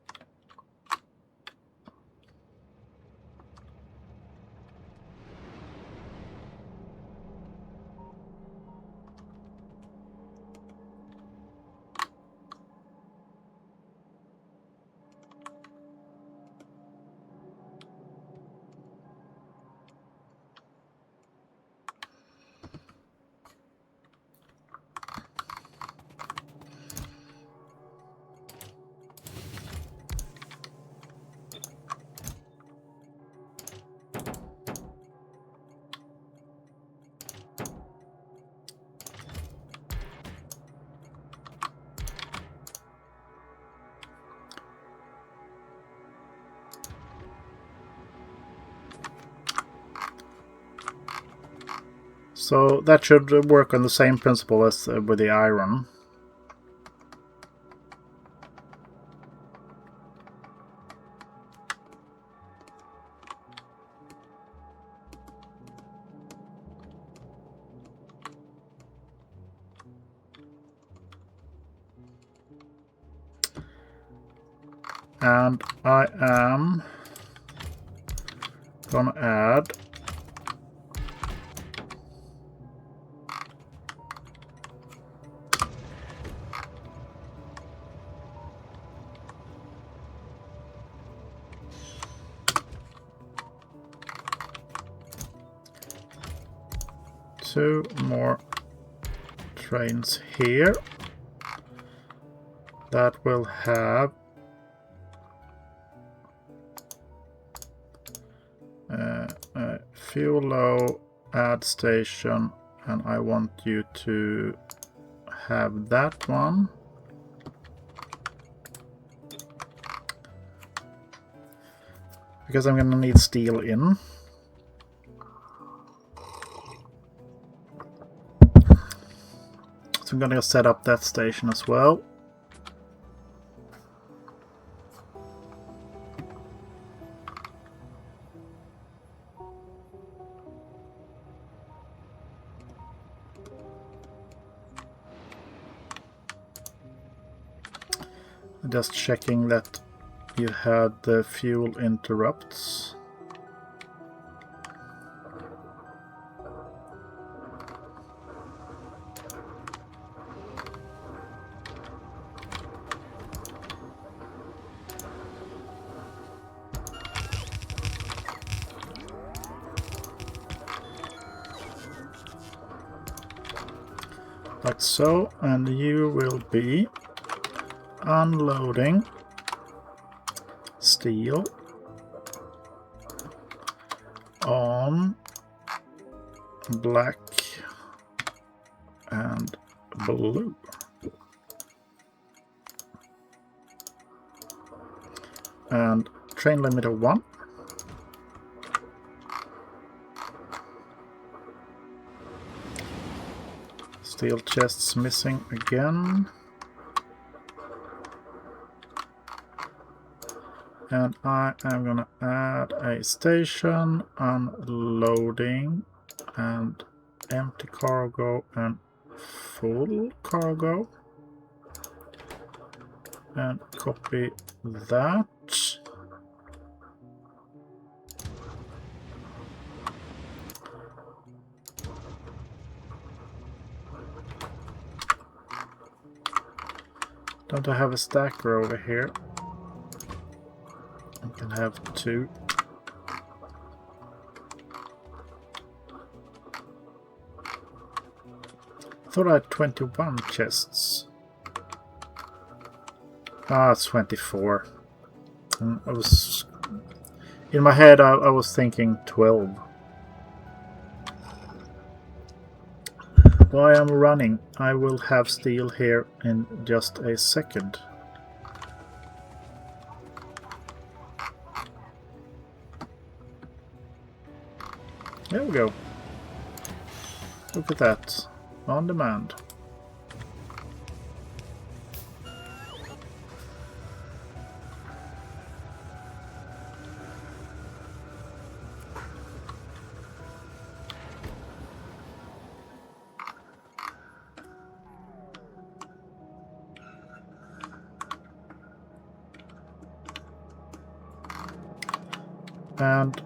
So that should work on the same principle as with the iron. And I am gonna add two more trains here that will have a fuel low add station, and I want you to have that one. Because I'm gonna need steel in. So I'm gonna set up that station as well. Just checking that you had the fuel interrupts. like so, and you will be unloading steel on black and blue. And train limit of 1. Steel chests missing again. And I am gonna add a station, unloading and empty cargo and full cargo. And copy that. Don't I have a stacker over here? I can have 2. I thought I had 21 chests. Ah, it's 24. I was in my head. I was thinking 12. While I'm running, I will have steel here in just a second. There we go. Look at that. On demand. And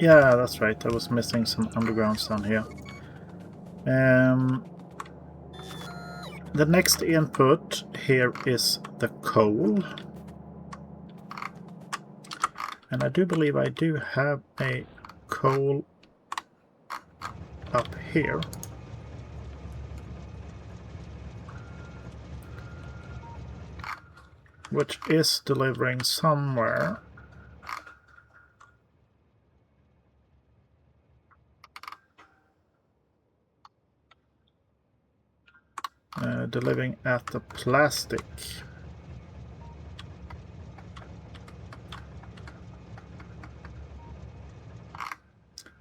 yeah, that's right. I was missing some undergrounds down here. The next input here is the coal. And I do believe I do have a coal up here. Which is delivering somewhere. Delivering at the plastic.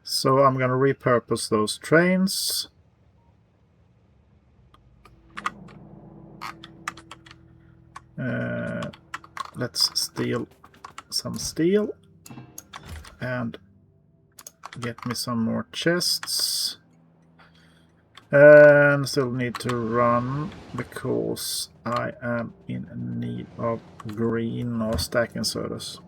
So I'm going to repurpose those trains. Let's steal some steel and get me some more chests. And still need to run because I am in need of green or stacking sodas.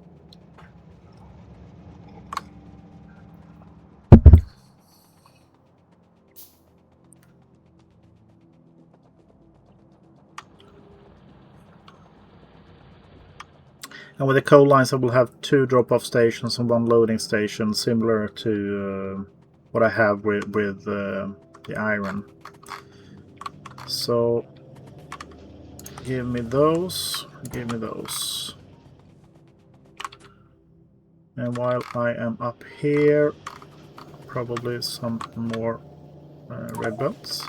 And with the coal lines I will have 2 drop-off stations and 1 loading station, similar to what I have with the iron. So give me those, give me those. And while I am up here, probably some more red belts.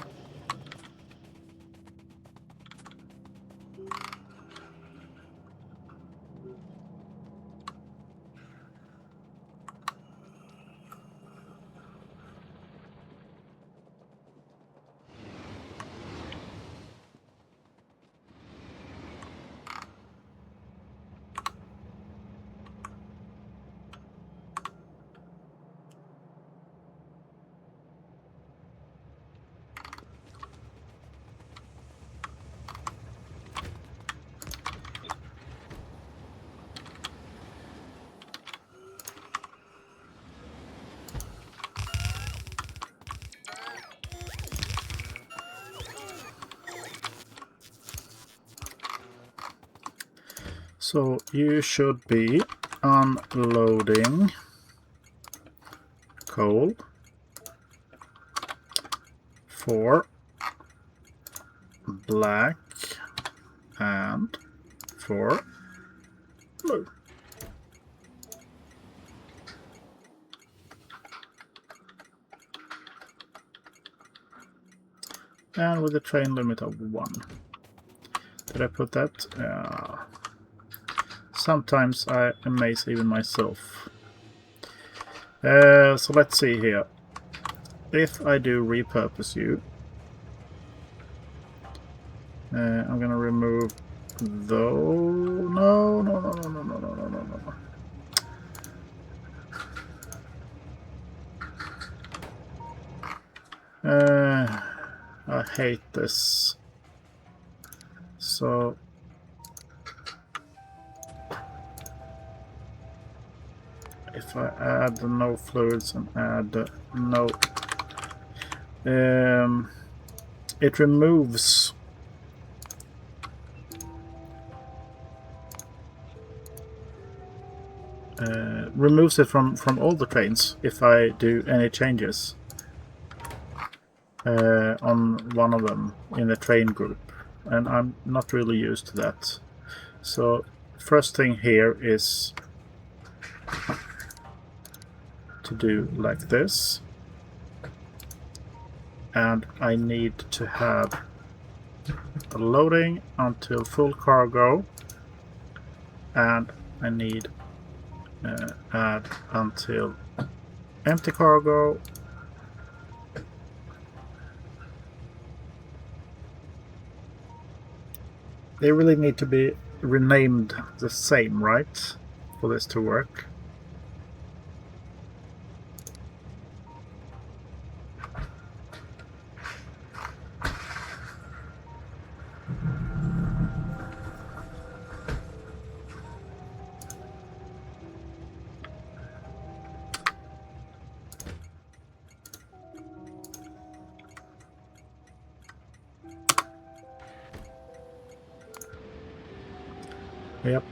So you should be unloading coal 4 black and 4 blue. And with a train limit of 1. Did I put that? Sometimes I amaze even myself. So let's see here. If I do repurpose you, I'm gonna remove though. No. I hate this. So if I add the no fluids and add the no, it removes it from all the trains if I do any changes on one of them in the train group, and I'm not really used to that. So first thing here is to do like this, and I need to have the loading until full cargo, and I need add until empty cargo. They really need to be renamed the same, right, for this to work. Yep.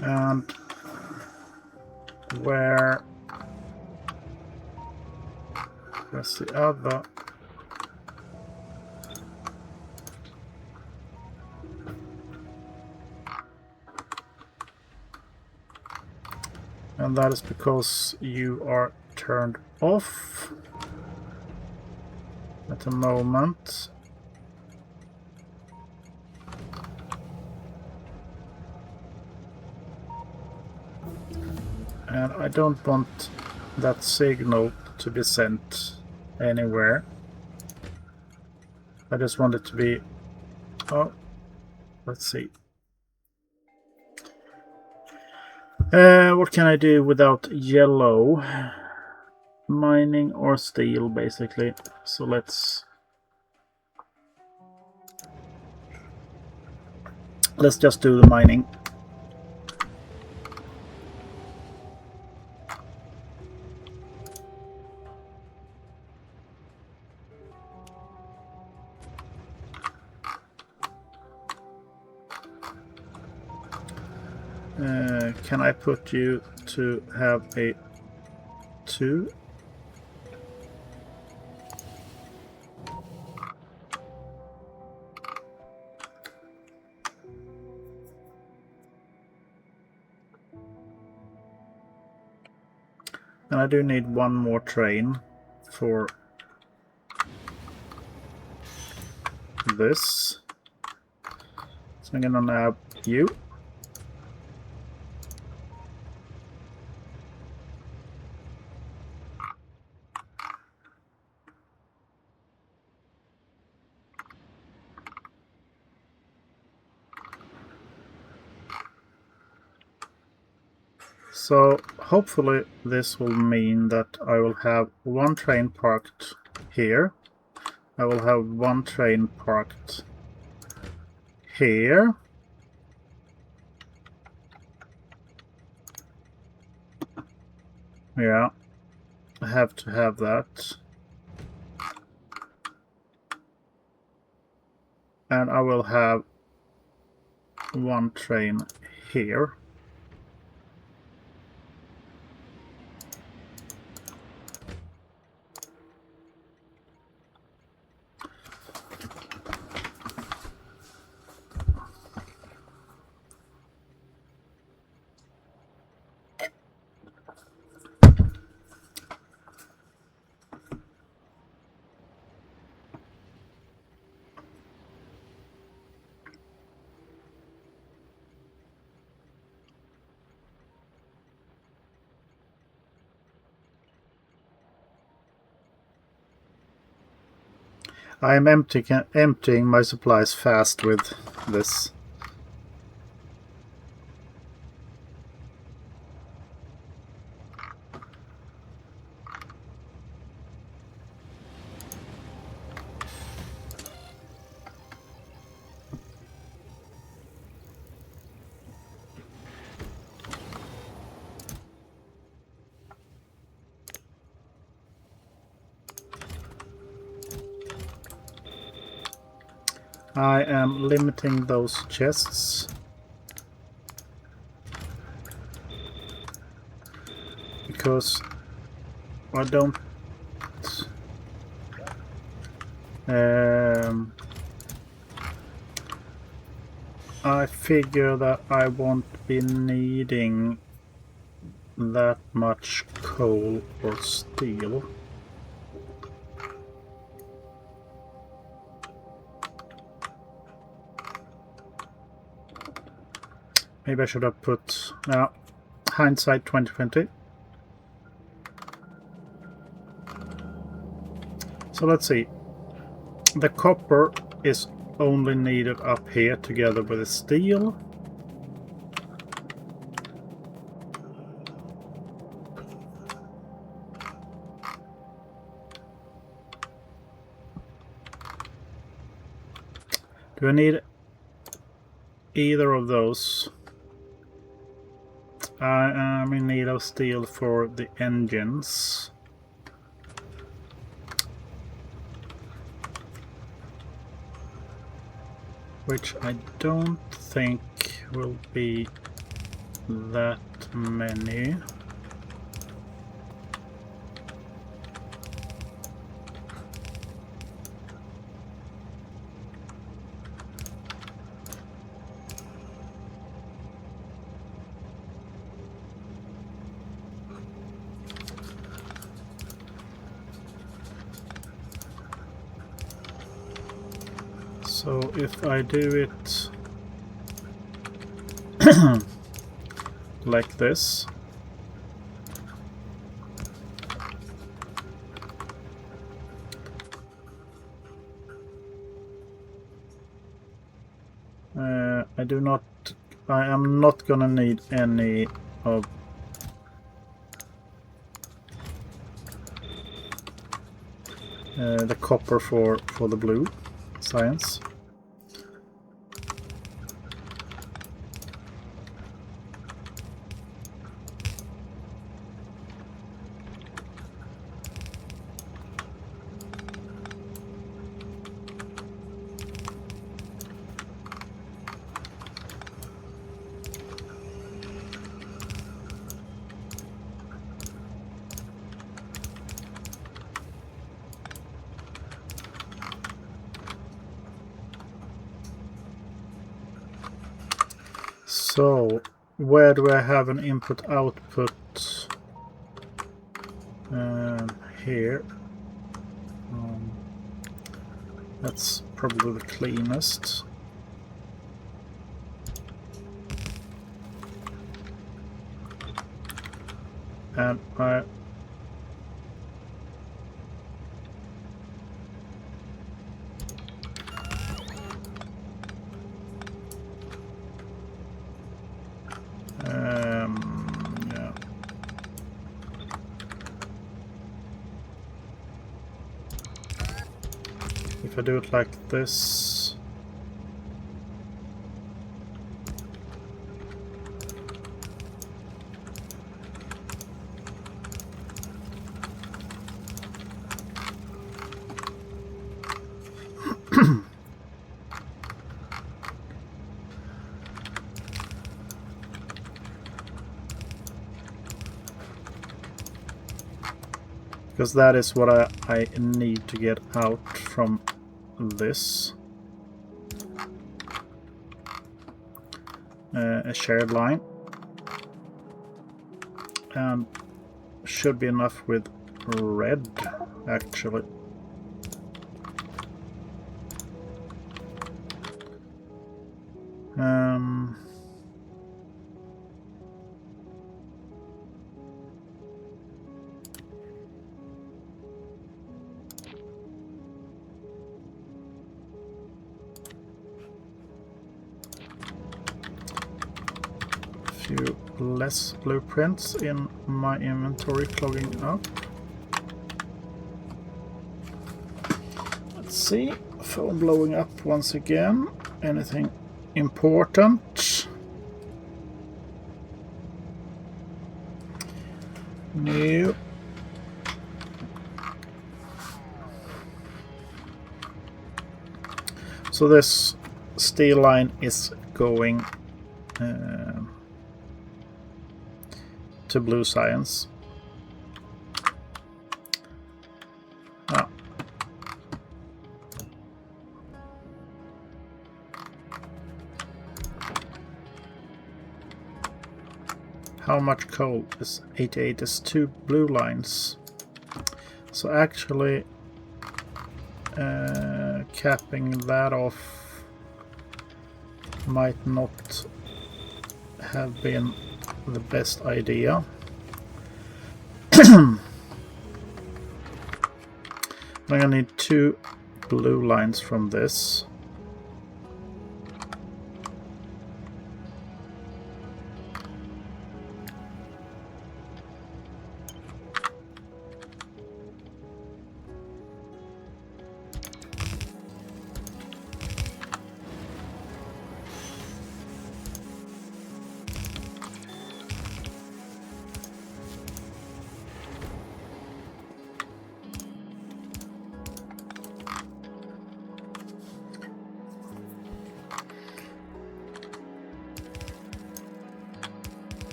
And where's the other? And that is because you are turned off at the moment. And I don't want that signal to be sent anywhere. I just want it to be... Oh, let's see. What can I do without yellow? Mining or steel, basically. So let's just do the mining. Can I put you to have a 2? And I do need one more train for this. So I'm gonna nab you. So hopefully this will mean that I will have one train parked here. I will have one train parked here. Yeah. I have to have that. And I will have one train here. I am emptying my supplies fast with this. I am limiting those chests because I don't I figure that I won't be needing that much coal or steel. Maybe I should have put hindsight 2020. So let's see. The copper is only needed up here together with the steel. Do I need either of those? I am in need of steel for the engines. Which I don't think will be that many. So if I do it like this, I am not gonna need any of the copper for the blue science. So, where do I have an input-output? Here. That's probably the cleanest. And yeah. If I do it like this, Because that is what I need to get out from this. A shared line. And should be enough with red, actually. Few less blueprints in my inventory clogging up. Let's see, phone blowing up once again. Anything important? No. So this steel line is going to blue science. Ah. How much coal is 88? Is 2 blue lines. So actually capping that off might not have been the best idea. I'm gonna need 2 blue lines from this.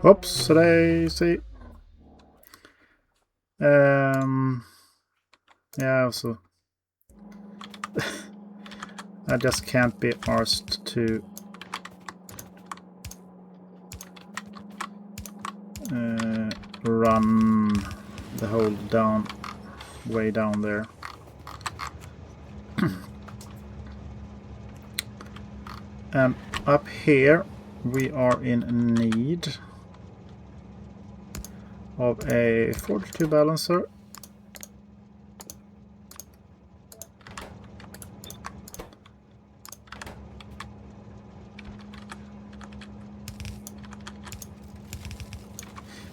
Oops, daisy. Yeah, so I just can't be arsed to run the whole way down there. And up here we are in need of a 42 balancer.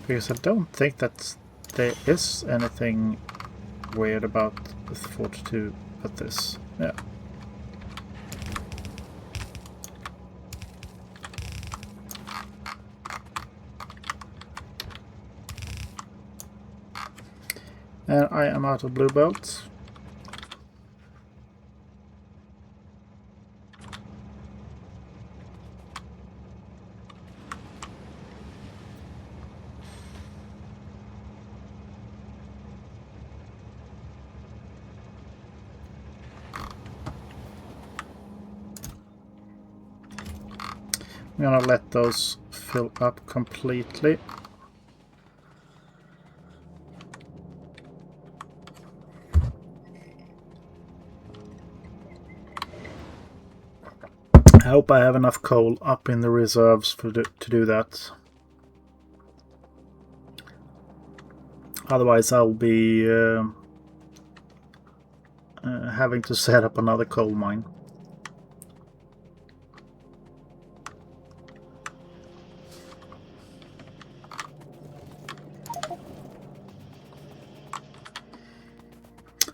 Because I don't think that there is anything weird about the 42 but this. Yeah. And I am out of blue belts. I'm gonna let those fill up completely. I hope I have enough coal up in the reserves to do that. Otherwise I'll be having to set up another coal mine.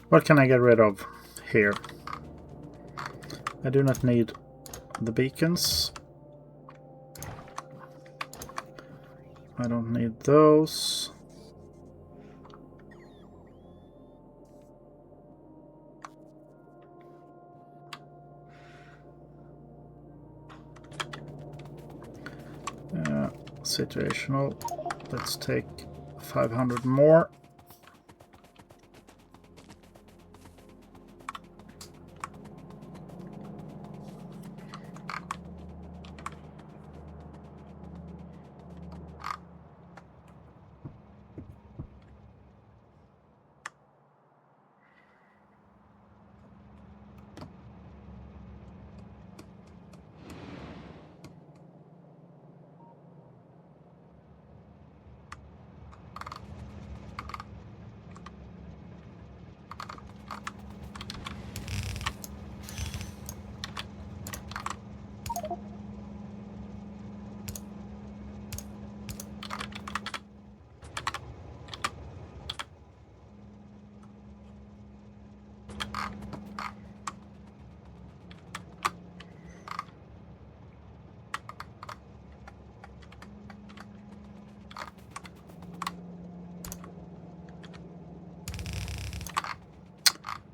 What can I get rid of here? I do not need the beacons. I don't need those. Situational. Let's take 500 more.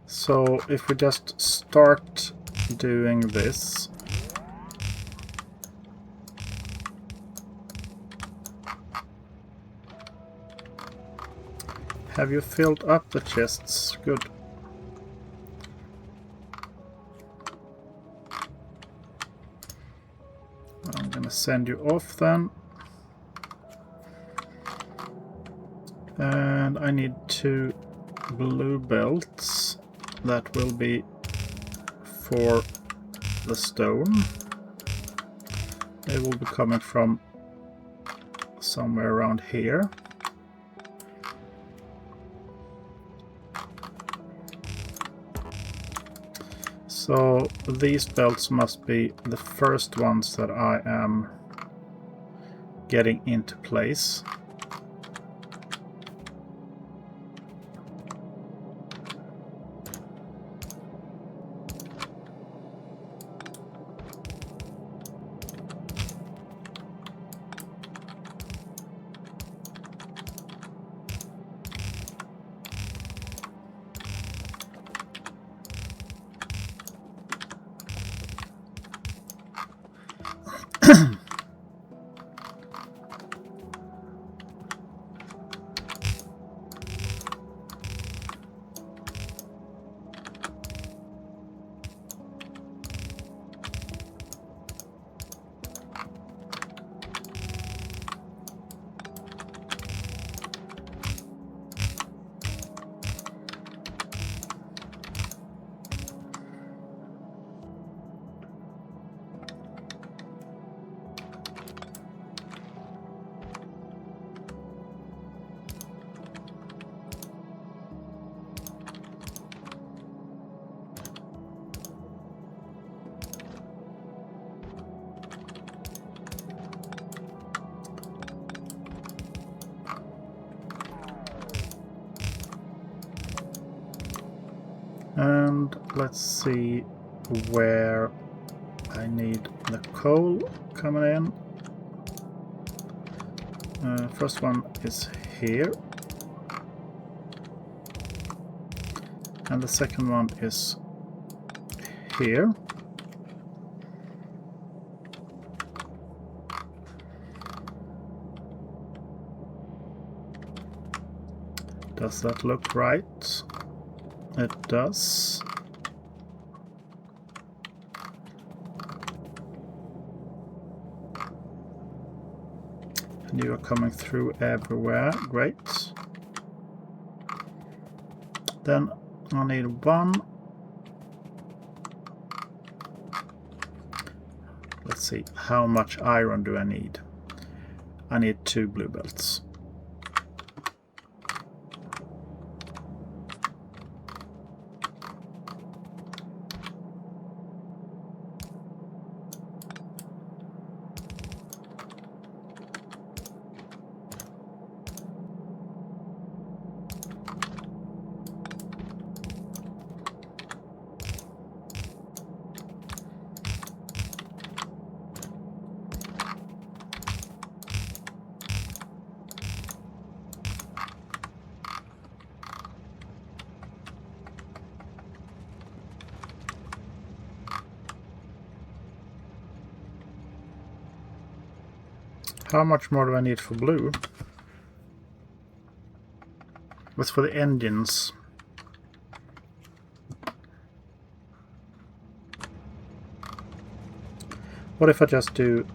So if we just start doing this, have you filled up the chests? Good. I'm gonna send you off then. And I need 2 blue belts. That will be for the stone. They will be coming from somewhere around here. So these belts must be the first ones that I am getting into place. And let's see where I need the coal coming in. First one is here. And the second one is here. Does that look right? It does. And you are coming through everywhere. Great. Then I need 1. Let's see, how much iron do I need? I need 2 blue belts. How much more do I need for blue? What's for the engines? What if I just do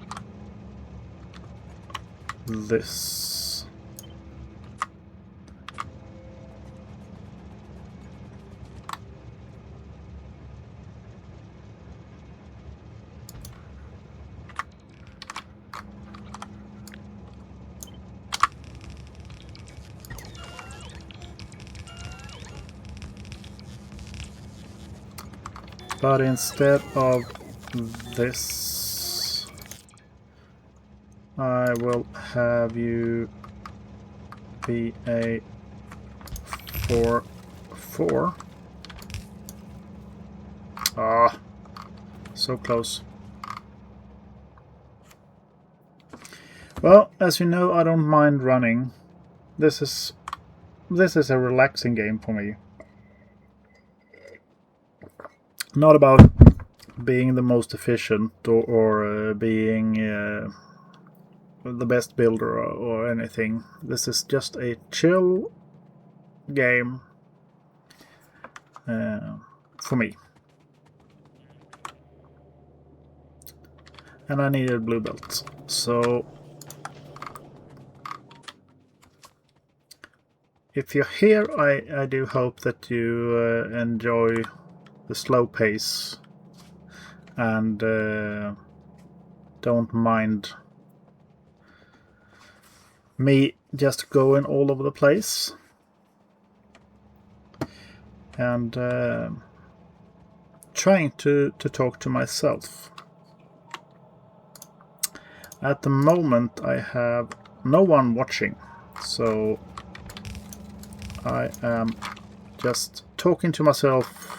this? But instead of this, I will have you be a 4-4. Ah, so close. Well, as you know, I don't mind running. This is a relaxing game for me. Not about being the most efficient or being the best builder or anything. This is just a chill game for me. And I needed blue belts. So if you're here, I do hope that you enjoy the slow pace and don't mind me just going all over the place and trying to talk to myself. At the moment I have no one watching, so I am just talking to myself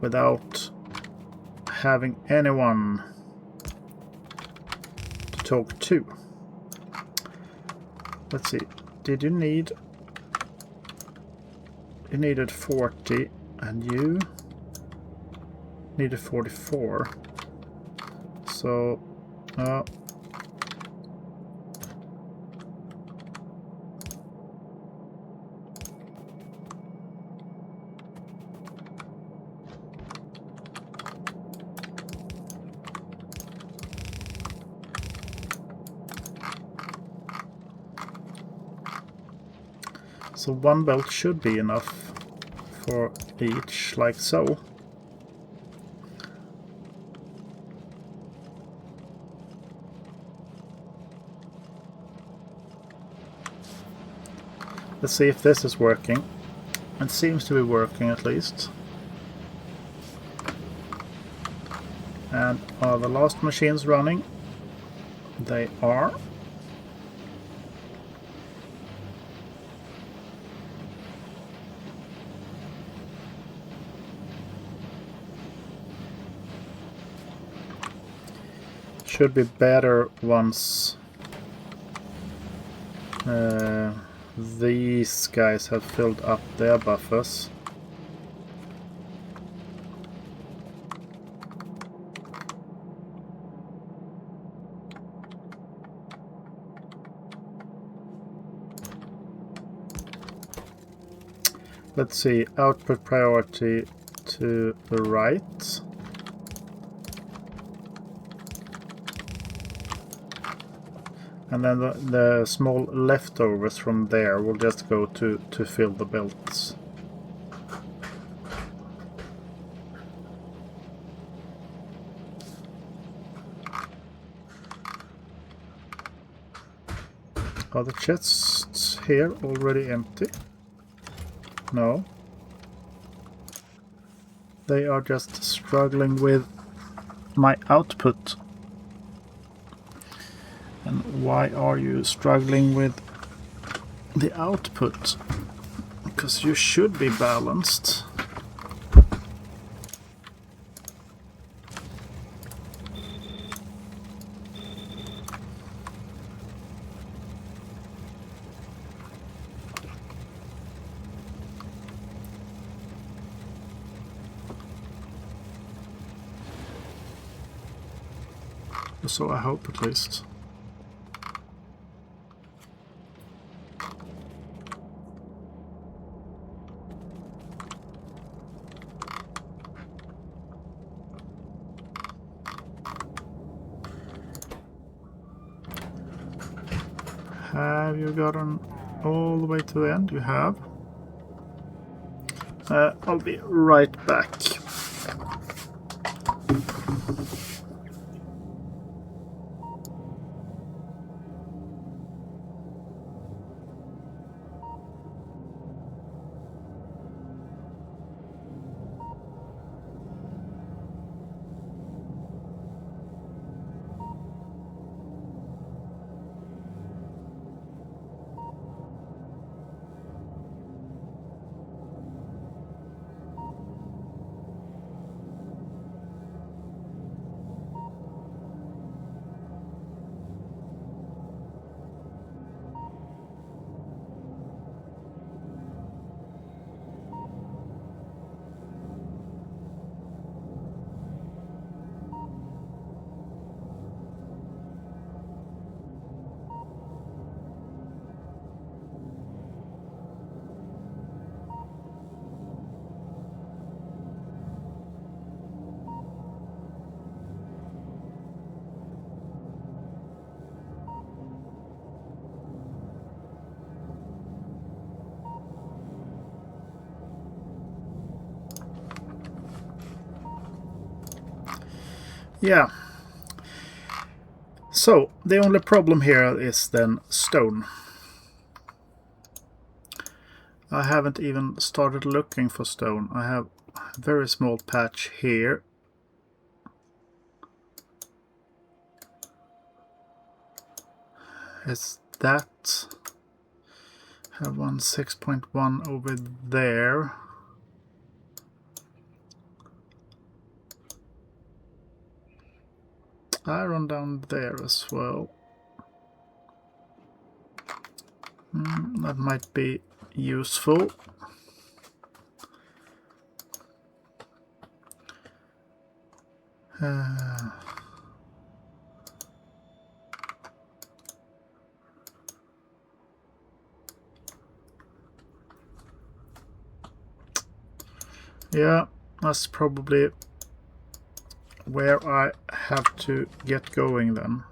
without having anyone to talk to. Let's see, did you need... You needed 40 and you needed 44. So so one belt should be enough for each, like so. Let's see if this is working. It seems to be working at least. And are the last machines running? They are. Should be better once these guys have filled up their buffers. Let's see, output priority to the right. And then the small leftovers from there will just go to fill the belts. Are the chests here already empty? No. They are just struggling with my output. And why are you struggling with the output? Because you should be balanced. so I hope at least. Have you gotten all the way to the end? You have. I'll be right back. Yeah. So, the only problem here is then stone. I haven't even started looking for stone. I have a very small patch here. Is that... have one 6.1 over there. Iron down there as well. That might be useful. Yeah, that's probably where I have to get going then.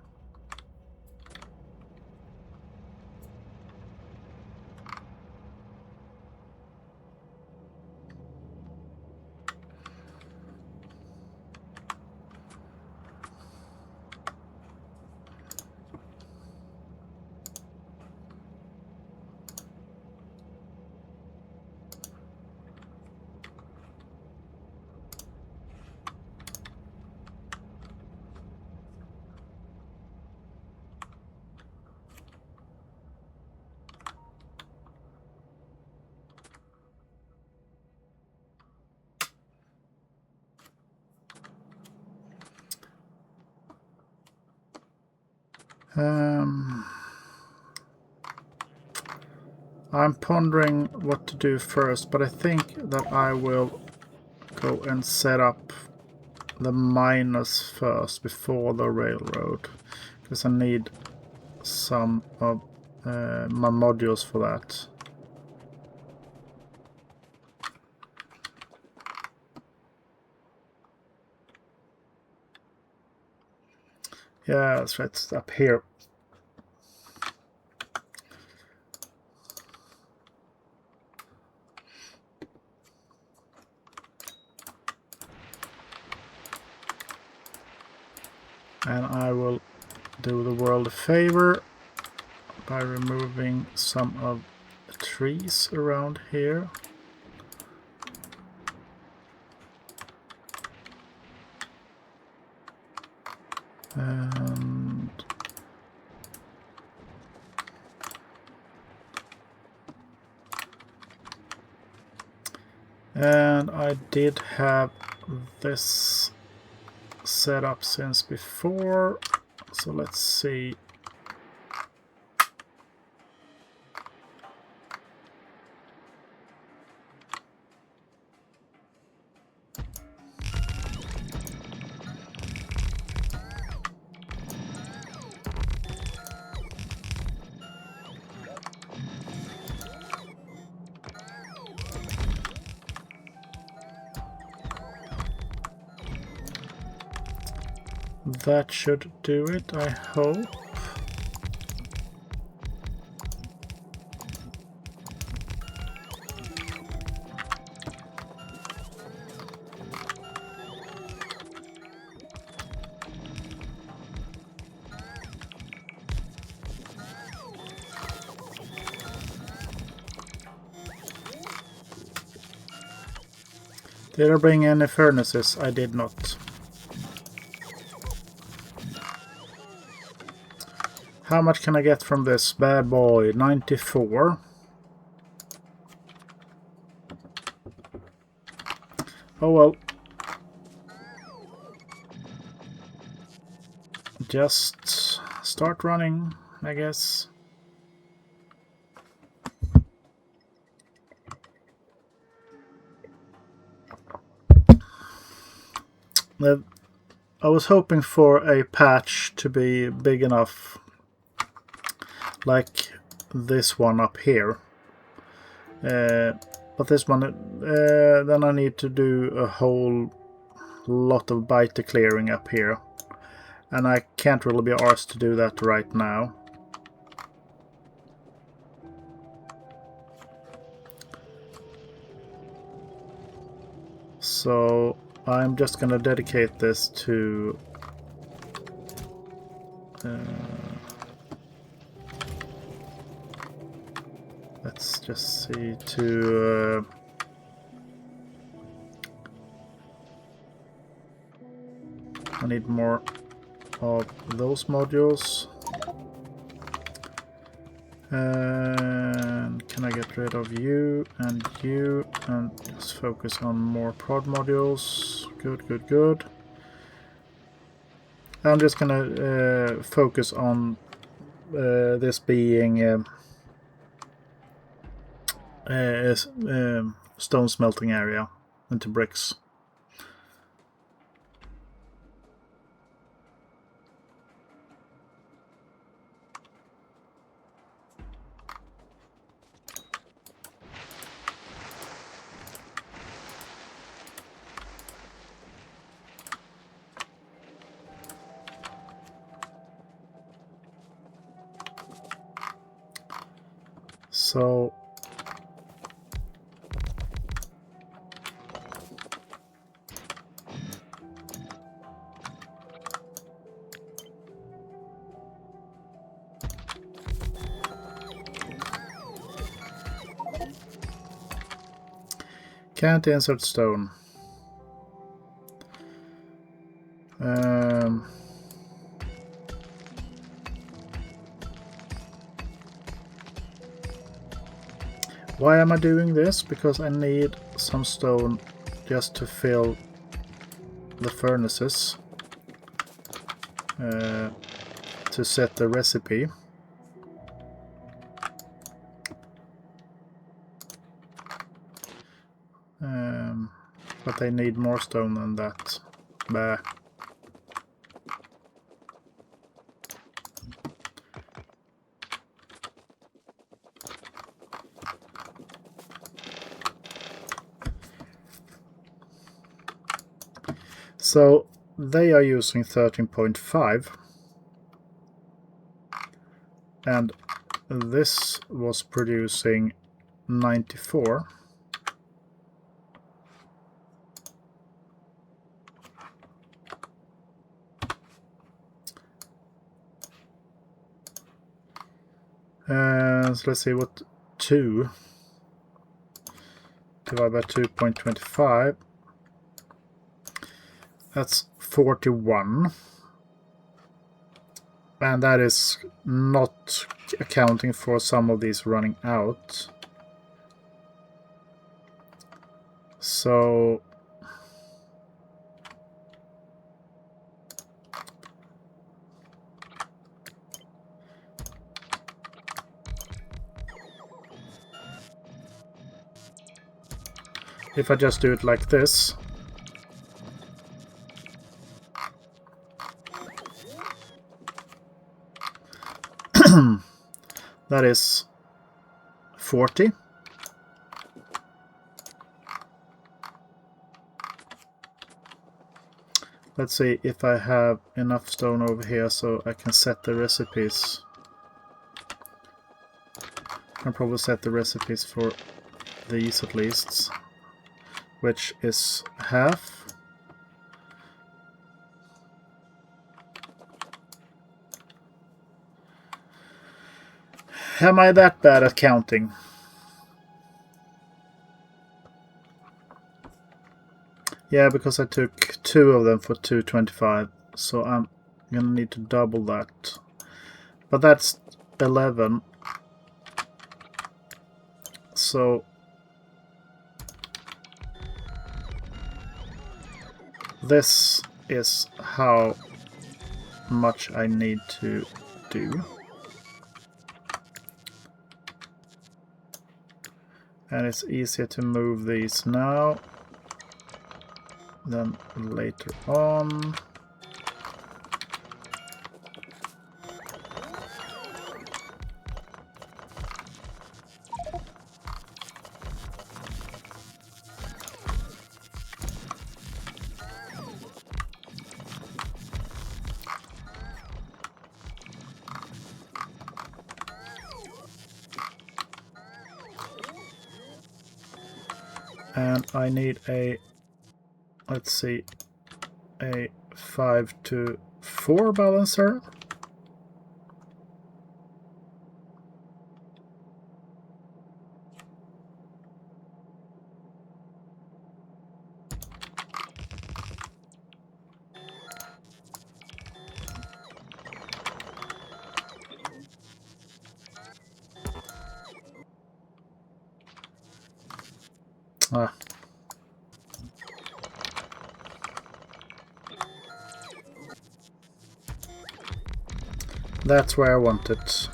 I'm pondering what to do first, but I think that I will go and set up the miners first before the railroad, because I need some of my modules for that. Yeah, that's right, it's up here. And I will do the world a favor by removing some of the trees around here. And I did have this set up since before, so let's see. That should do it, I hope. Did I bring any furnaces? I did not. How much can I get from this bad boy? 94. Oh well. Just start running, I guess. I was hoping for a patch to be big enough, like this one up here. But this one, then I need to do a whole lot of biter clearing up here. And I can't really be arsed to do that right now. So I'm just gonna dedicate this to let's just see, to I need more of those modules. And can I get rid of you and just focus on more prod modules? Good, good, good. I'm just gonna focus on this being stone smelting area into bricks. So can't insert stone. Why am I doing this? Because I need some stone just to fill the furnaces to set the recipe. But I need more stone than that. Bah. So they are using 13.5 and this was producing 94. So let's see what 2 divided by 2.25. That's 41. And that is not accounting for some of these running out. So if I just do it like this, that is 40. Let's see if I have enough stone over here so I can set the recipes. I can probably set the recipes for these at least, which is half. Am I that bad at counting? Yeah, because I took 2 of them for 225, so I'm gonna need to double that. But that's 11. So this is how much I need to do. And it's easier to move these now than later on. And I need a, let's see, a 5 to 4 balancer. Ah. That's where I want it.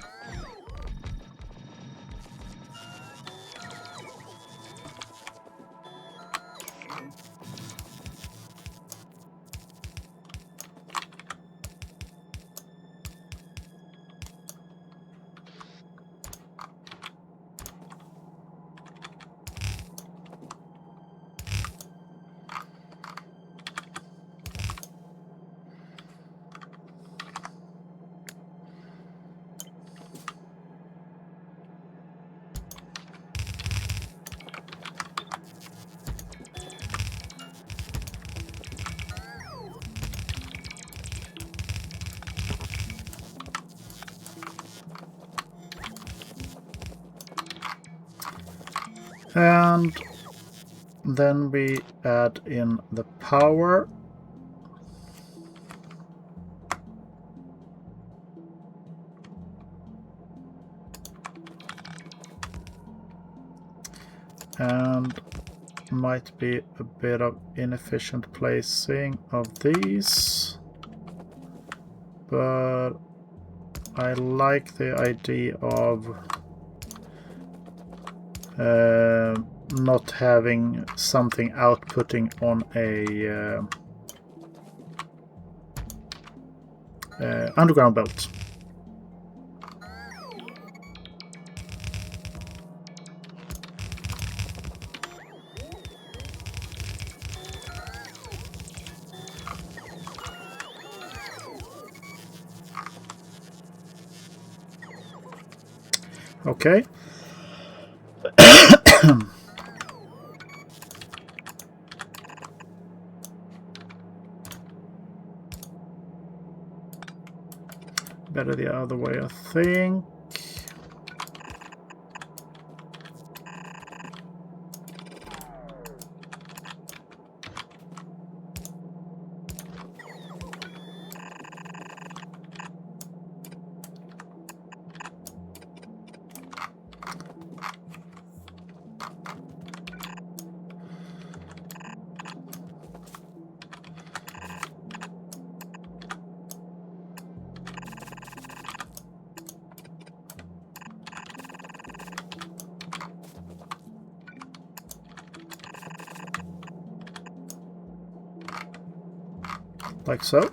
And then we add in the power. And might be a bit of inefficient placing of these, but I like the idea of not having something outputting on a underground belt. Okay. Better the other way, I think. Like so.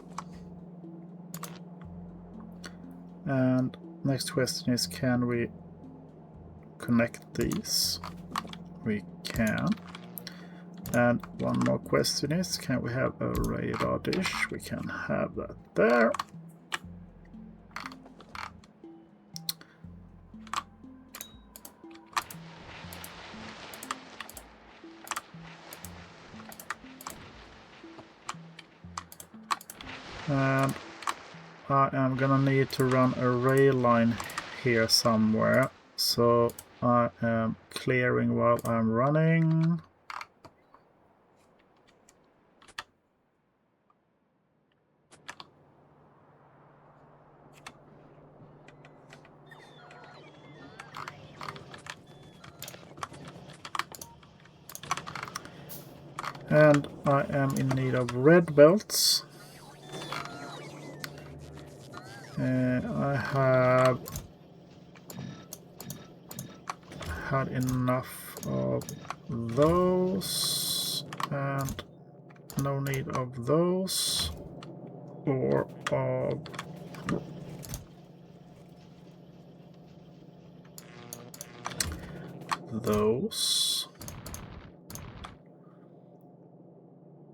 And next question is, can we connect these? We can. And one more question is, can we have a radar dish? We can have that there. And I am gonna need to run a rail line here somewhere, so I am clearing while I'm running. And I am in need of red belts. I have had enough of those, and no need of those, or of those.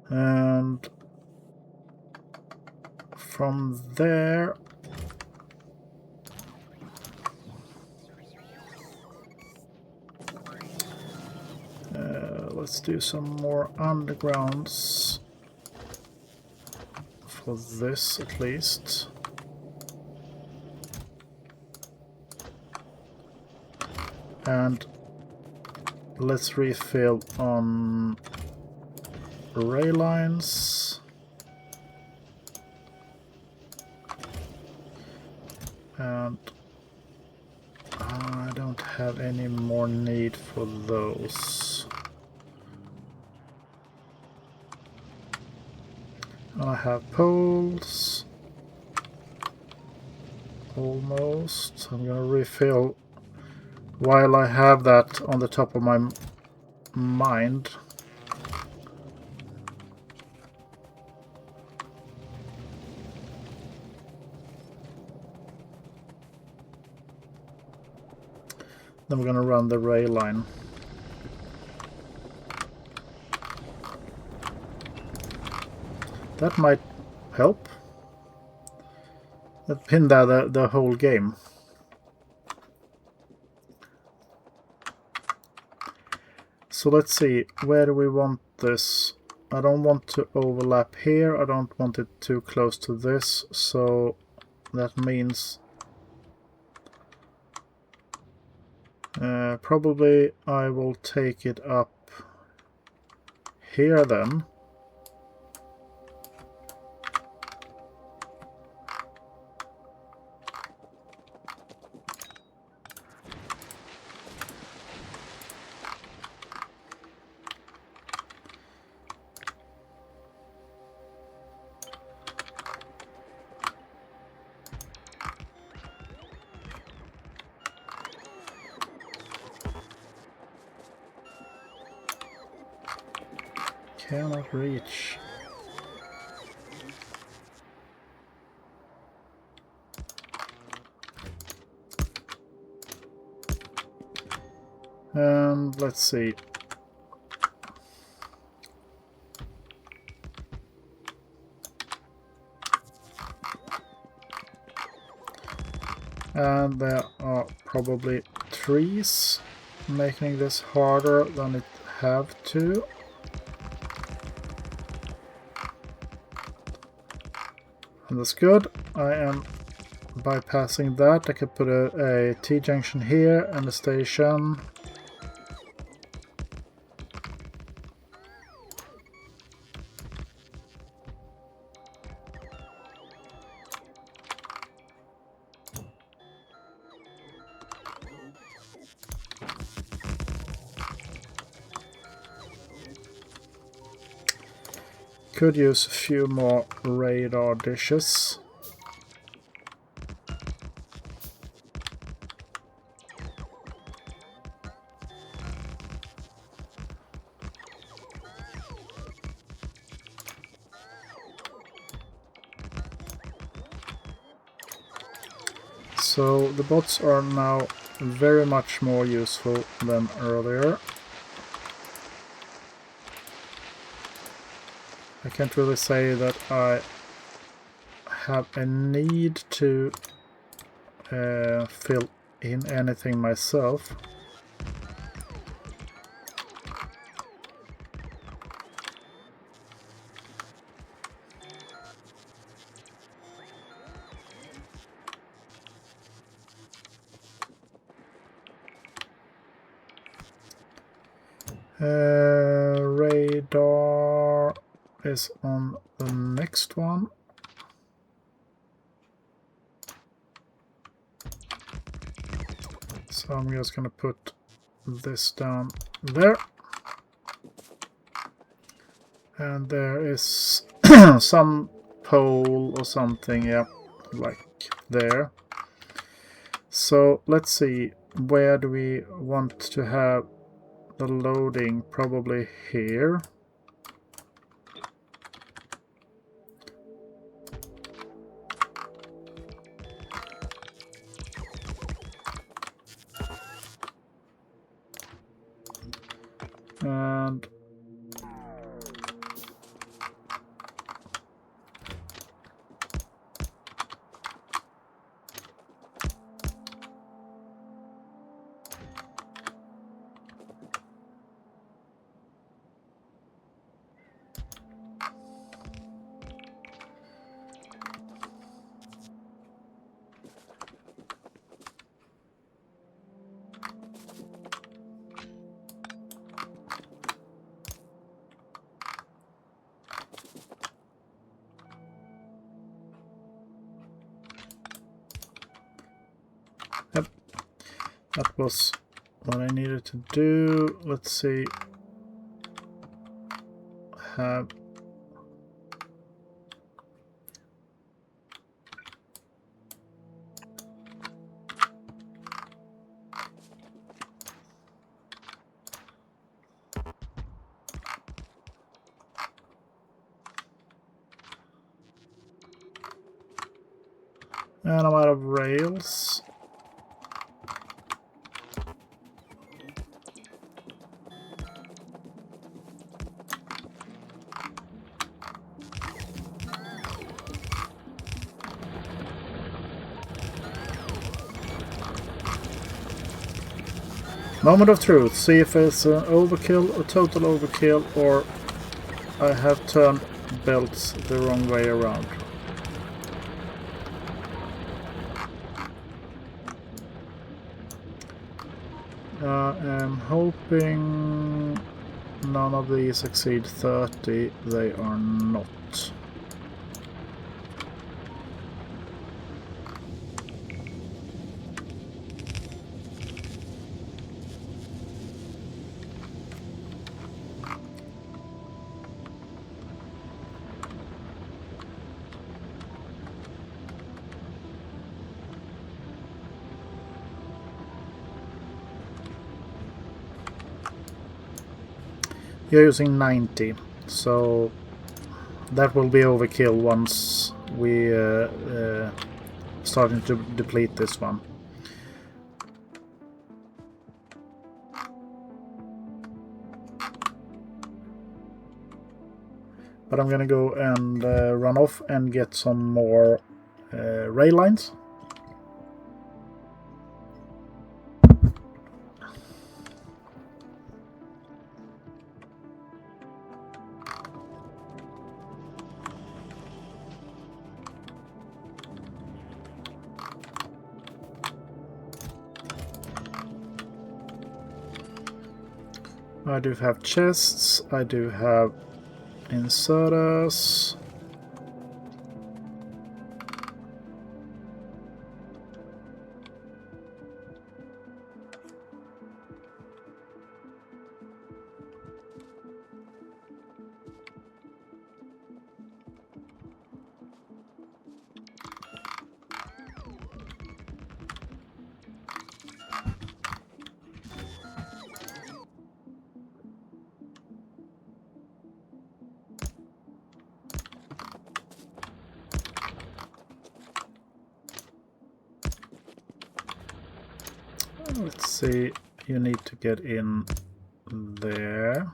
And from there, let's do some more undergrounds for this at least. And let's refill on rail lines. And I don't have any more need for those. I have poles. Almost. I'm gonna refill while I have that on the top of my mind. Then we're gonna run the rail line. That might help. That pinned out the whole game. So let's see, where do we want this? I don't want to overlap here, I don't want it too close to this, so that means probably I will take it up here then. Cannot reach. And let's see. And there are probably trees making this harder than it have to. And that's good. I am bypassing that. I could put a T-junction here and a station. Could use a few more radar dishes. So the bots are now very much more useful than earlier. I can't really say that I have a need to fill in anything myself. Radar is on the next one. So I'm just going to put this down there. And there is some pole or something, yeah, like there. So let's see, where do we want to have the loading? Probably here. And yep, that was what I needed to do. Let's see. Have and I'm out of rails. Moment of truth. See if it's an overkill, a total overkill, or I have turned belts the wrong way around. I'm hoping none of these exceed 30. They are not. You're using 90, so that will be overkill once we starting to deplete this one. But I'm gonna go and run off and get some more rail lines. I do have chests, I do have inserters. Let's see, you need to get in there.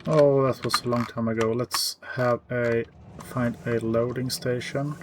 Oh, that was a long time ago. Let's find a loading station.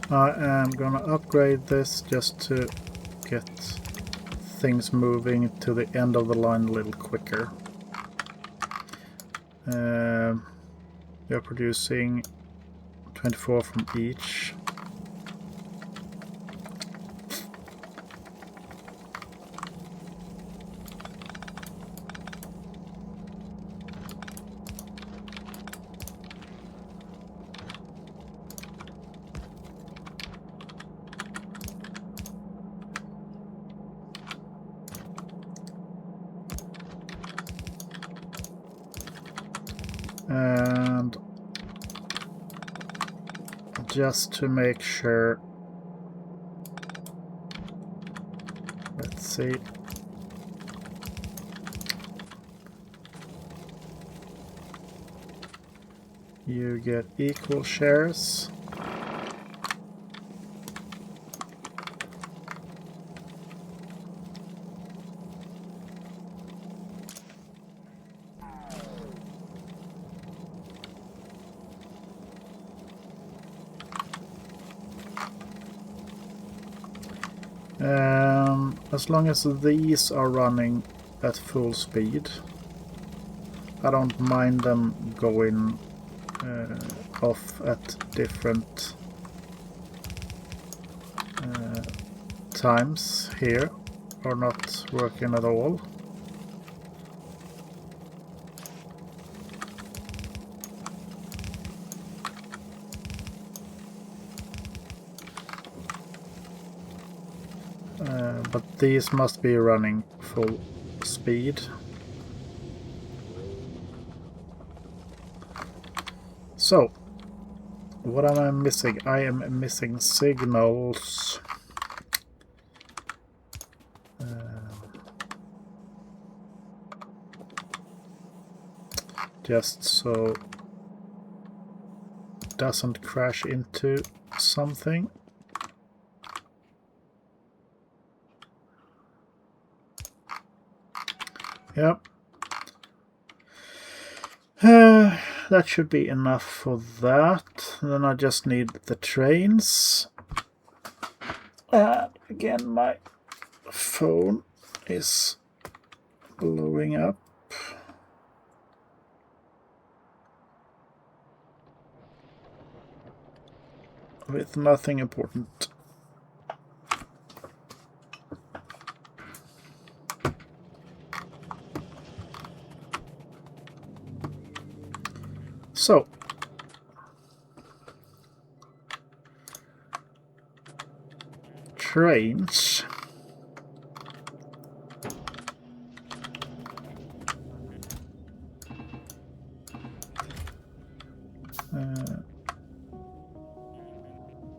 I am gonna upgrade this just to get things moving to the end of the line a little quicker. We are producing 24 from each. And just to make sure, let's see. You get equal shares. As long as these are running at full speed, I don't mind them going off at different times here, or not working at all. But these must be running full speed. So, what am I missing? I am missing signals. Just so it doesn't crash into something. Yep. That should be enough for that. Then I just need the trains. Again, my phone is blowing up. With nothing important. So, trains.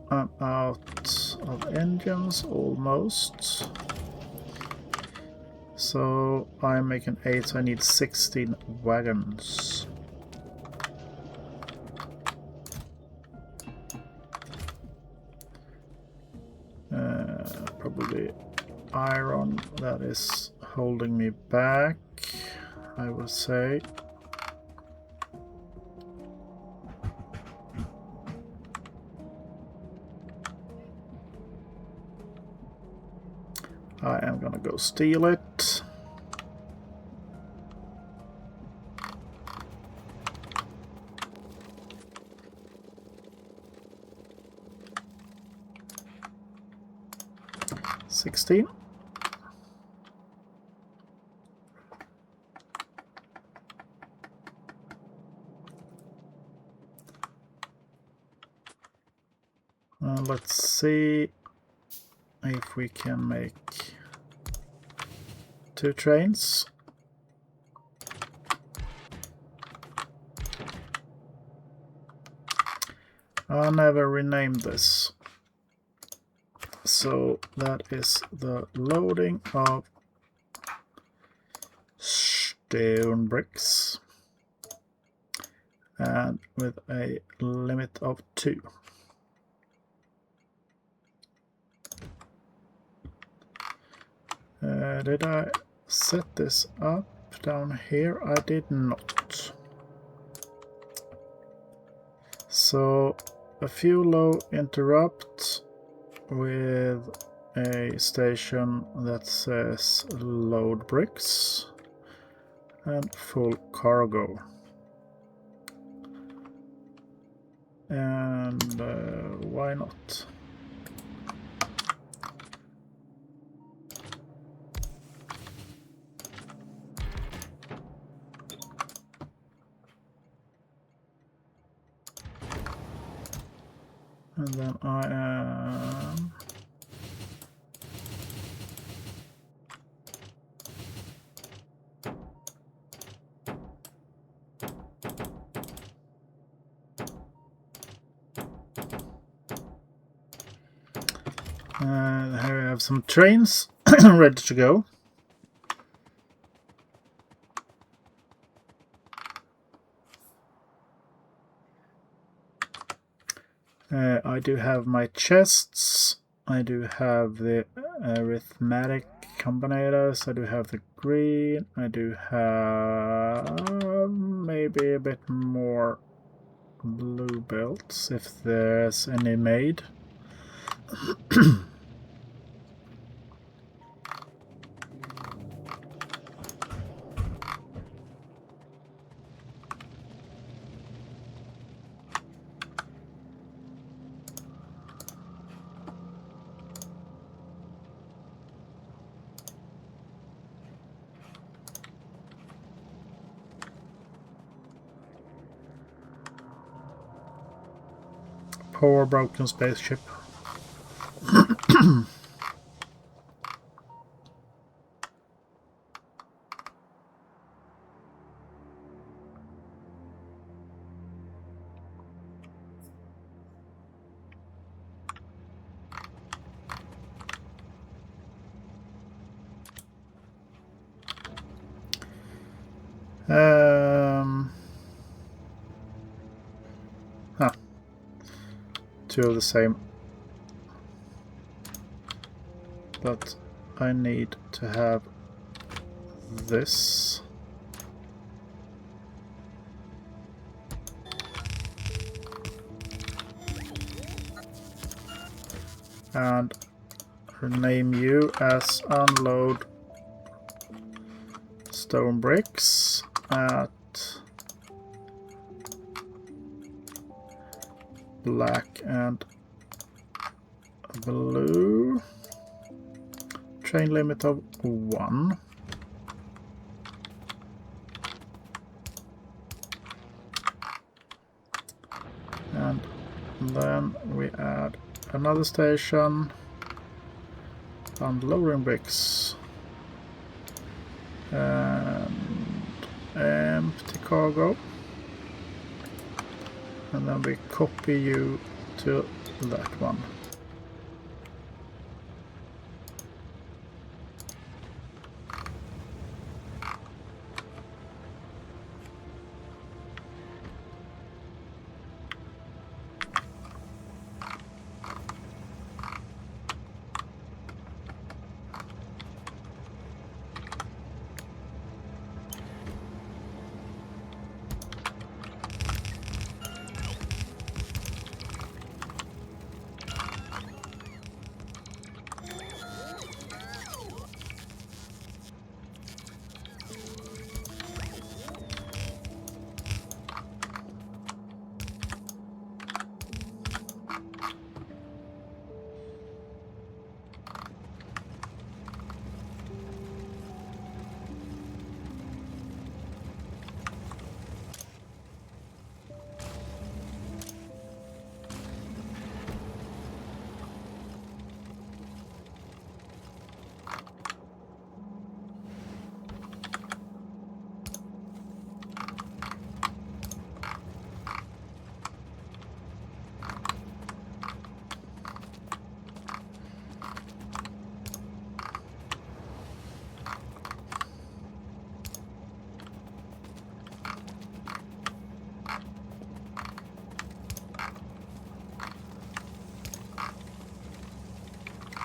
I'm out of engines almost. So I'm making 8, so I need 16 wagons. Probably iron that is holding me back, I will say. I am gonna go steal it. $16. Let's see if we can make 2 trains. I never renamed this. So that is the loading of stone bricks, and with a limit of 2. Did I set this up down here? I did not. So a few low interrupt with a station that says load bricks and full cargo. And why not? And then I am here I have some trains ready to go. I do have my chests, I do have the arithmetic combinators, I do have the green, I do have maybe a bit more blue belts if there's any made. Poor broken spaceship. Two of the same, but I need to have this. And rename you as unload stone bricks at black and blue. Train limit of 1. And then we add another station, unloading bricks, and empty cargo. And then we copy you to that one.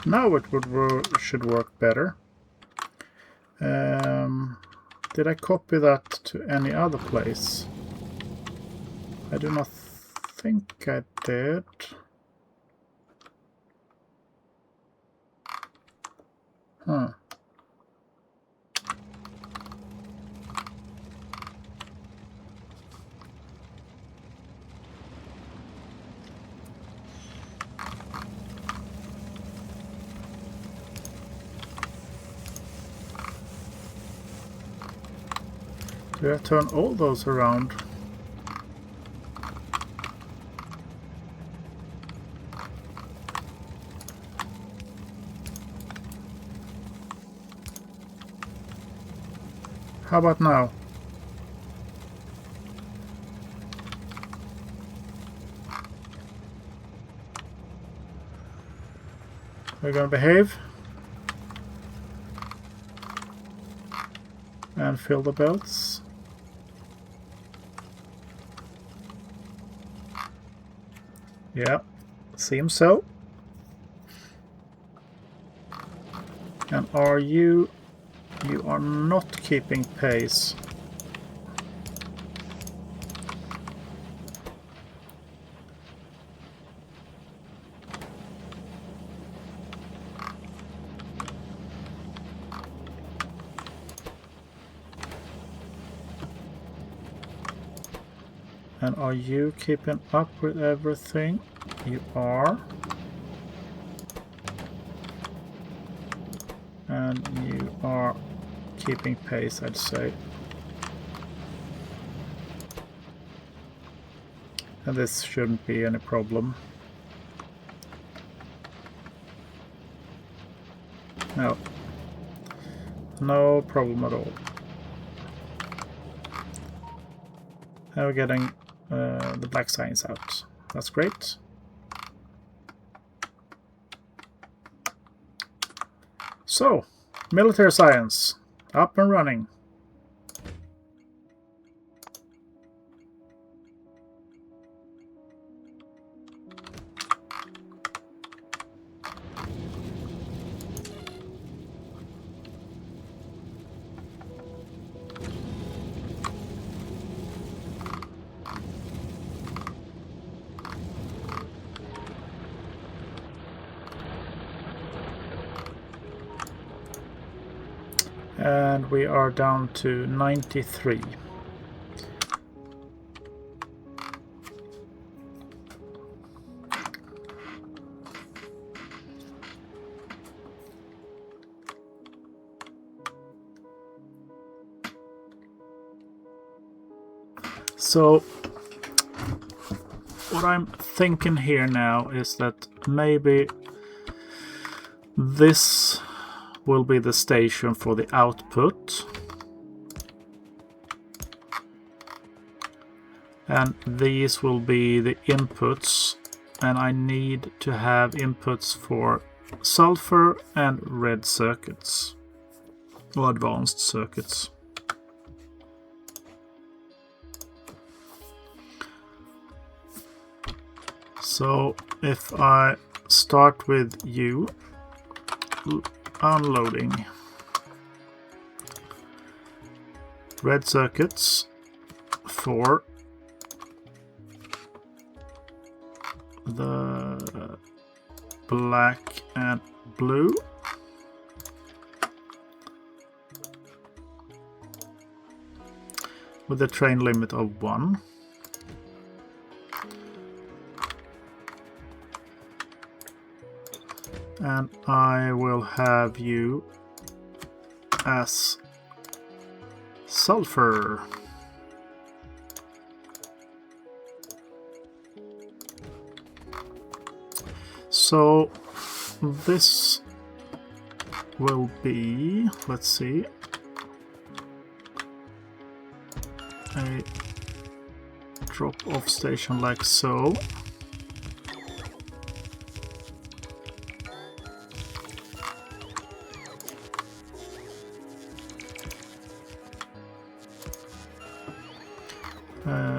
Now it should work better. Did I copy that to any other place? I do not think I did. Huh. Do I turn all those around? How about now? We're gonna behave and fill the belts. Yeah, seems so. And are you... You are not keeping pace. And are you keeping up with everything? You are. And you are keeping pace, I'd say. And this shouldn't be any problem. No. No problem at all. Now we're getting the black signs out. That's great. So, military science, up and running. And we are down to 93. So what I'm thinking here now is that maybe this will be the station for the output, and these will be the inputs and I need to have inputs for sulfur and red circuits, or advanced circuits. So if I start with you, unloading red circuits for the black and blue, with a train limit of 1. And I will have you as sulfur. So this will be, let's see, a drop-off station like so.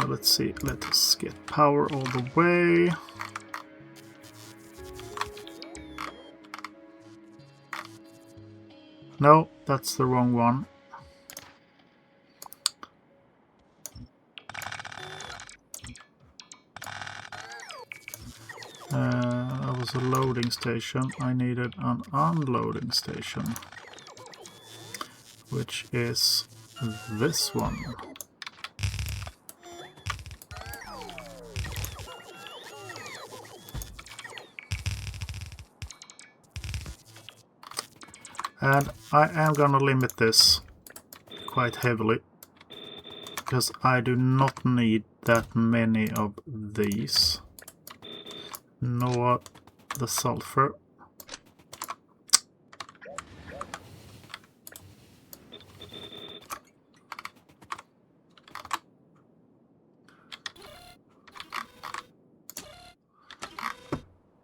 Let's see, let us get power all the way. No, that's the wrong one. That was a loading station. I needed an unloading station, which is this one. And I am gonna limit this quite heavily, because I do not need that many of these, nor the sulfur.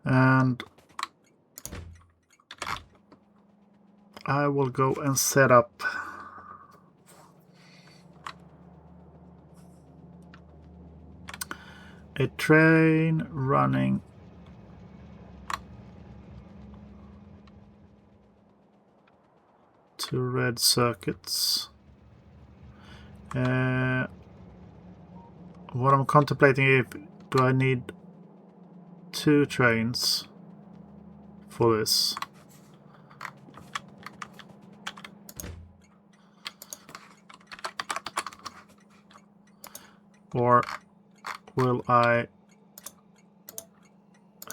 And I will go and set up a train running to red circuits. What I'm contemplating is, do I need 2 trains for this? Or will I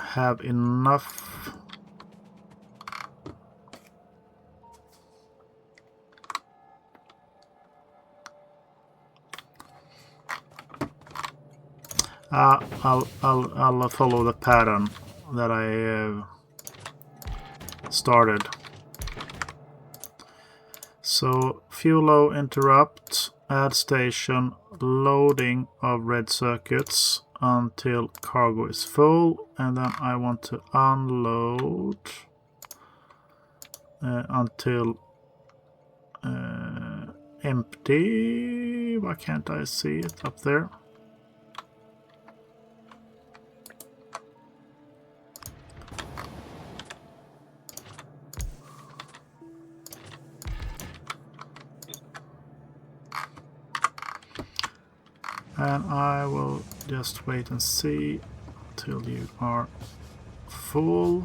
have enough? I'll follow the pattern that I started. So fuel low interrupt, add station, loading of red circuits until cargo is full, and then I want to unload until empty. Why can't I see it up there? And I will just wait and see till you are full.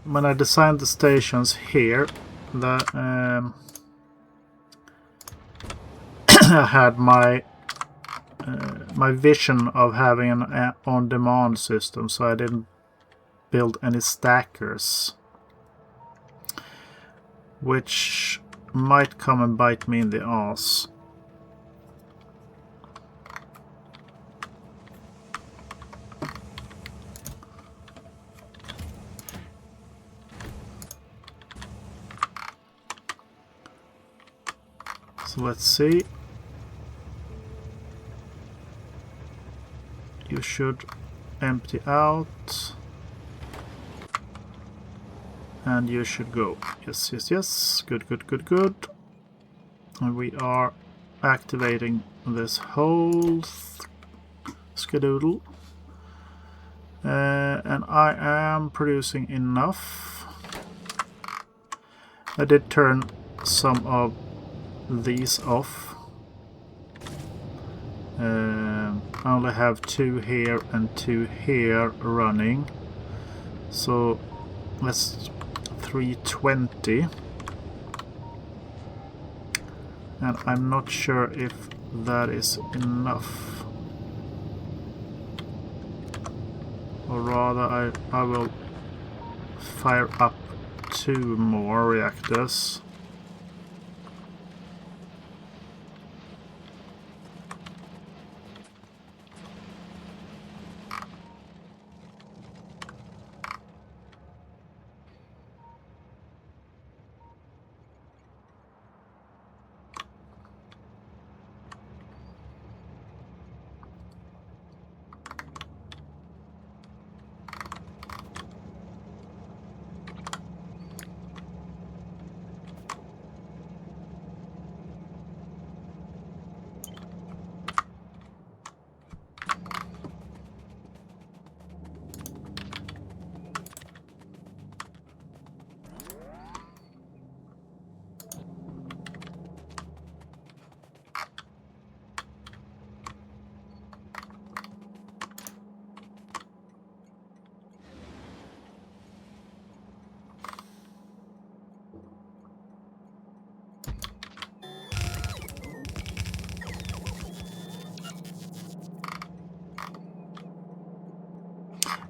When I designed the stations here, I had my vision of having an on-demand system, so I didn't build any stackers, which might come and bite me in the ass. let's see. You should empty out. And you should go. Yes, yes, yes. Good, good, good, good. And we are activating this whole skedoodle. And I am producing enough. I did turn some of these off. I only have 2 here and 2 here running. So let's 320. And I'm not sure if that is enough. Or rather, I will fire up 2 more reactors.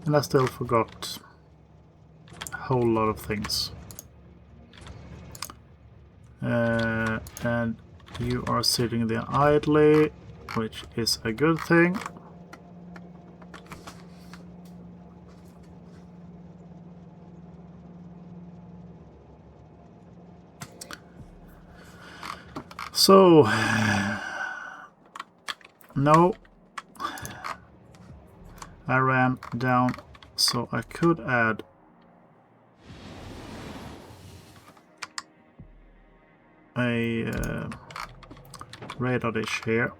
And I still forgot a whole lot of things. And you are sitting there idly, which is a good thing. So, no. I ran down, so I could add a radar dish here.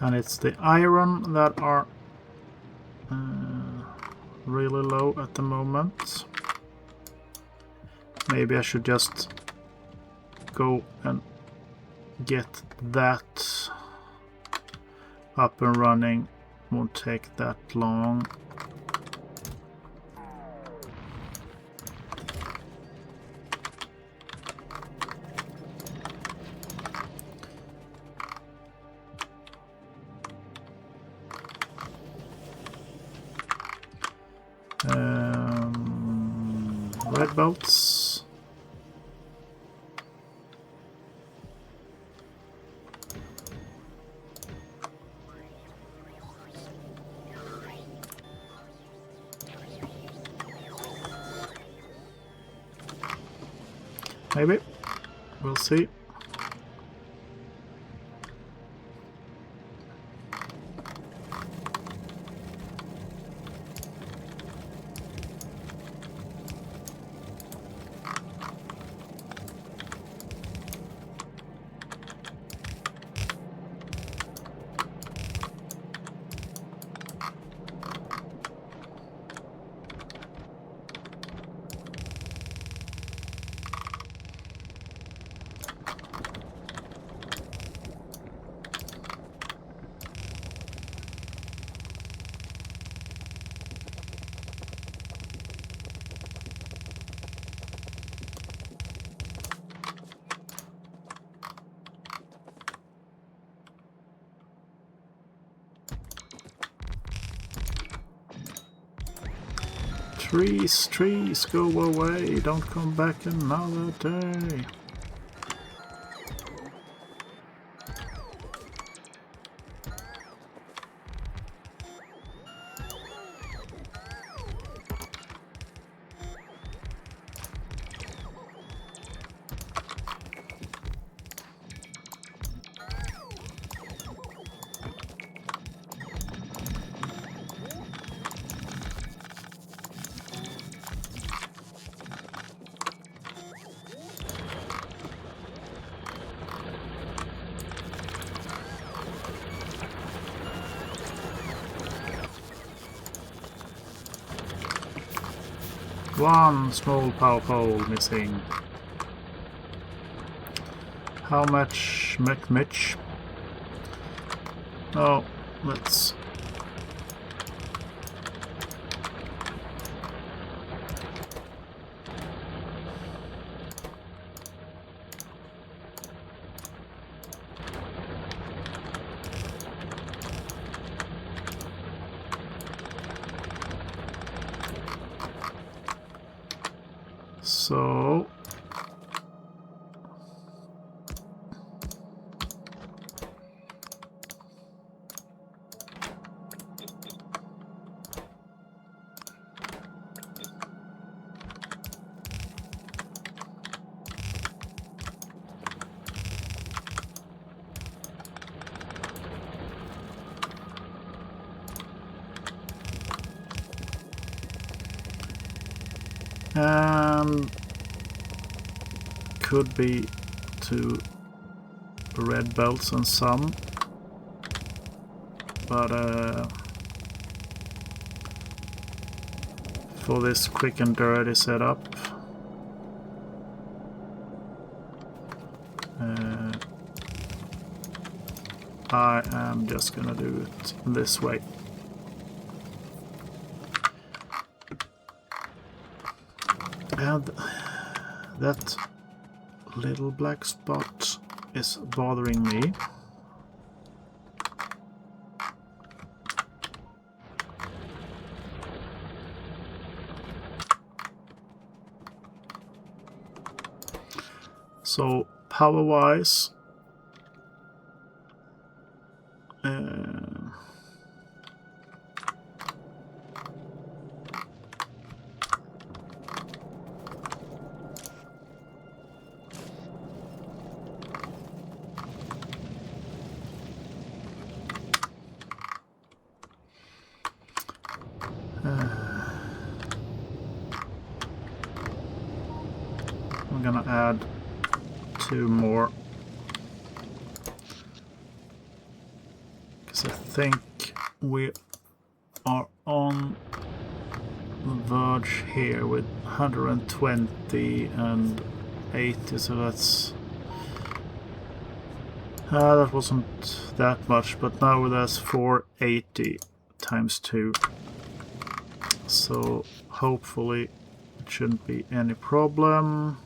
And it's the iron that are really low at the moment. Maybe I should just go and get that up and running. Won't take that long. Red belts. Maybe. We'll see. Trees, trees, go away. Don't come back another day. One small power pole missing. How much, Mitch? Oh, let's... So... And could be 2 red belts and some, but for this quick and dirty setup, I am just gonna do it this way. And that little black spot is bothering me. So power-wise, I'm gonna add 2 more, because I think we are on the verge here with 120 and 80, so that's that wasn't that much, but now that's 480 times 2, so hopefully it shouldn't be any problem.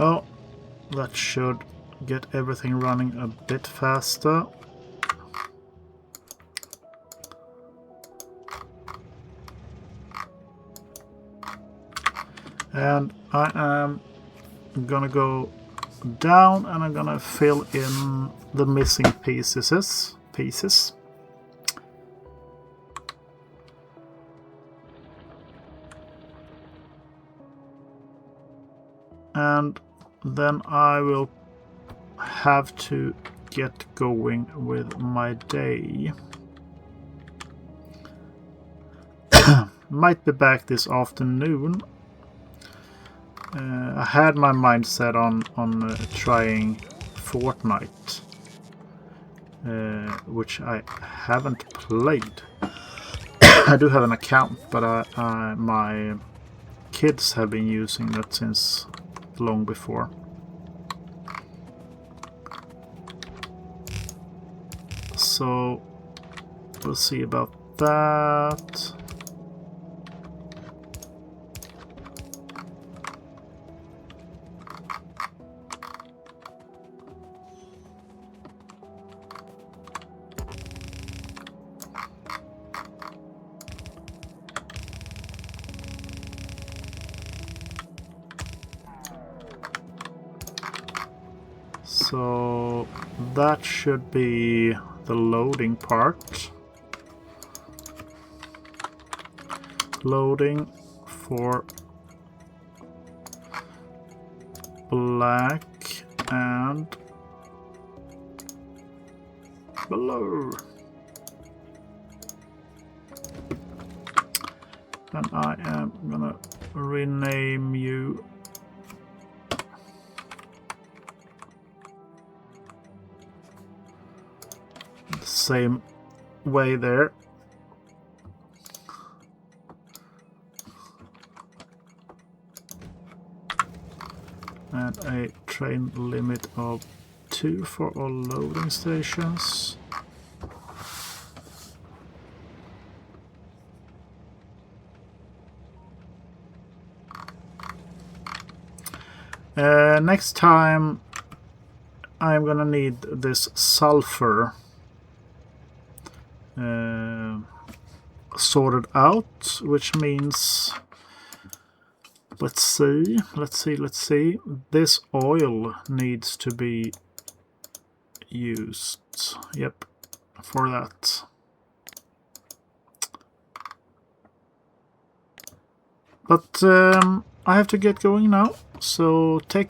Oh, that should get everything running a bit faster. And I am gonna go down and I'm gonna fill in the missing pieces. And then I will have to get going with my day. Might be back this afternoon. I had my mind set on trying Fortnite, which I haven't played. I do have an account, but my kids have been using that since long before. So we'll see about that. So that should be the loading part. Loading for black and blue. And I am gonna rename you the same way there. And a train limit of 2 for all loading stations. Next time I'm gonna need this sulfur sorted out, which means let's see. This oil needs to be used. Yep, for that. But I have to get going now. So take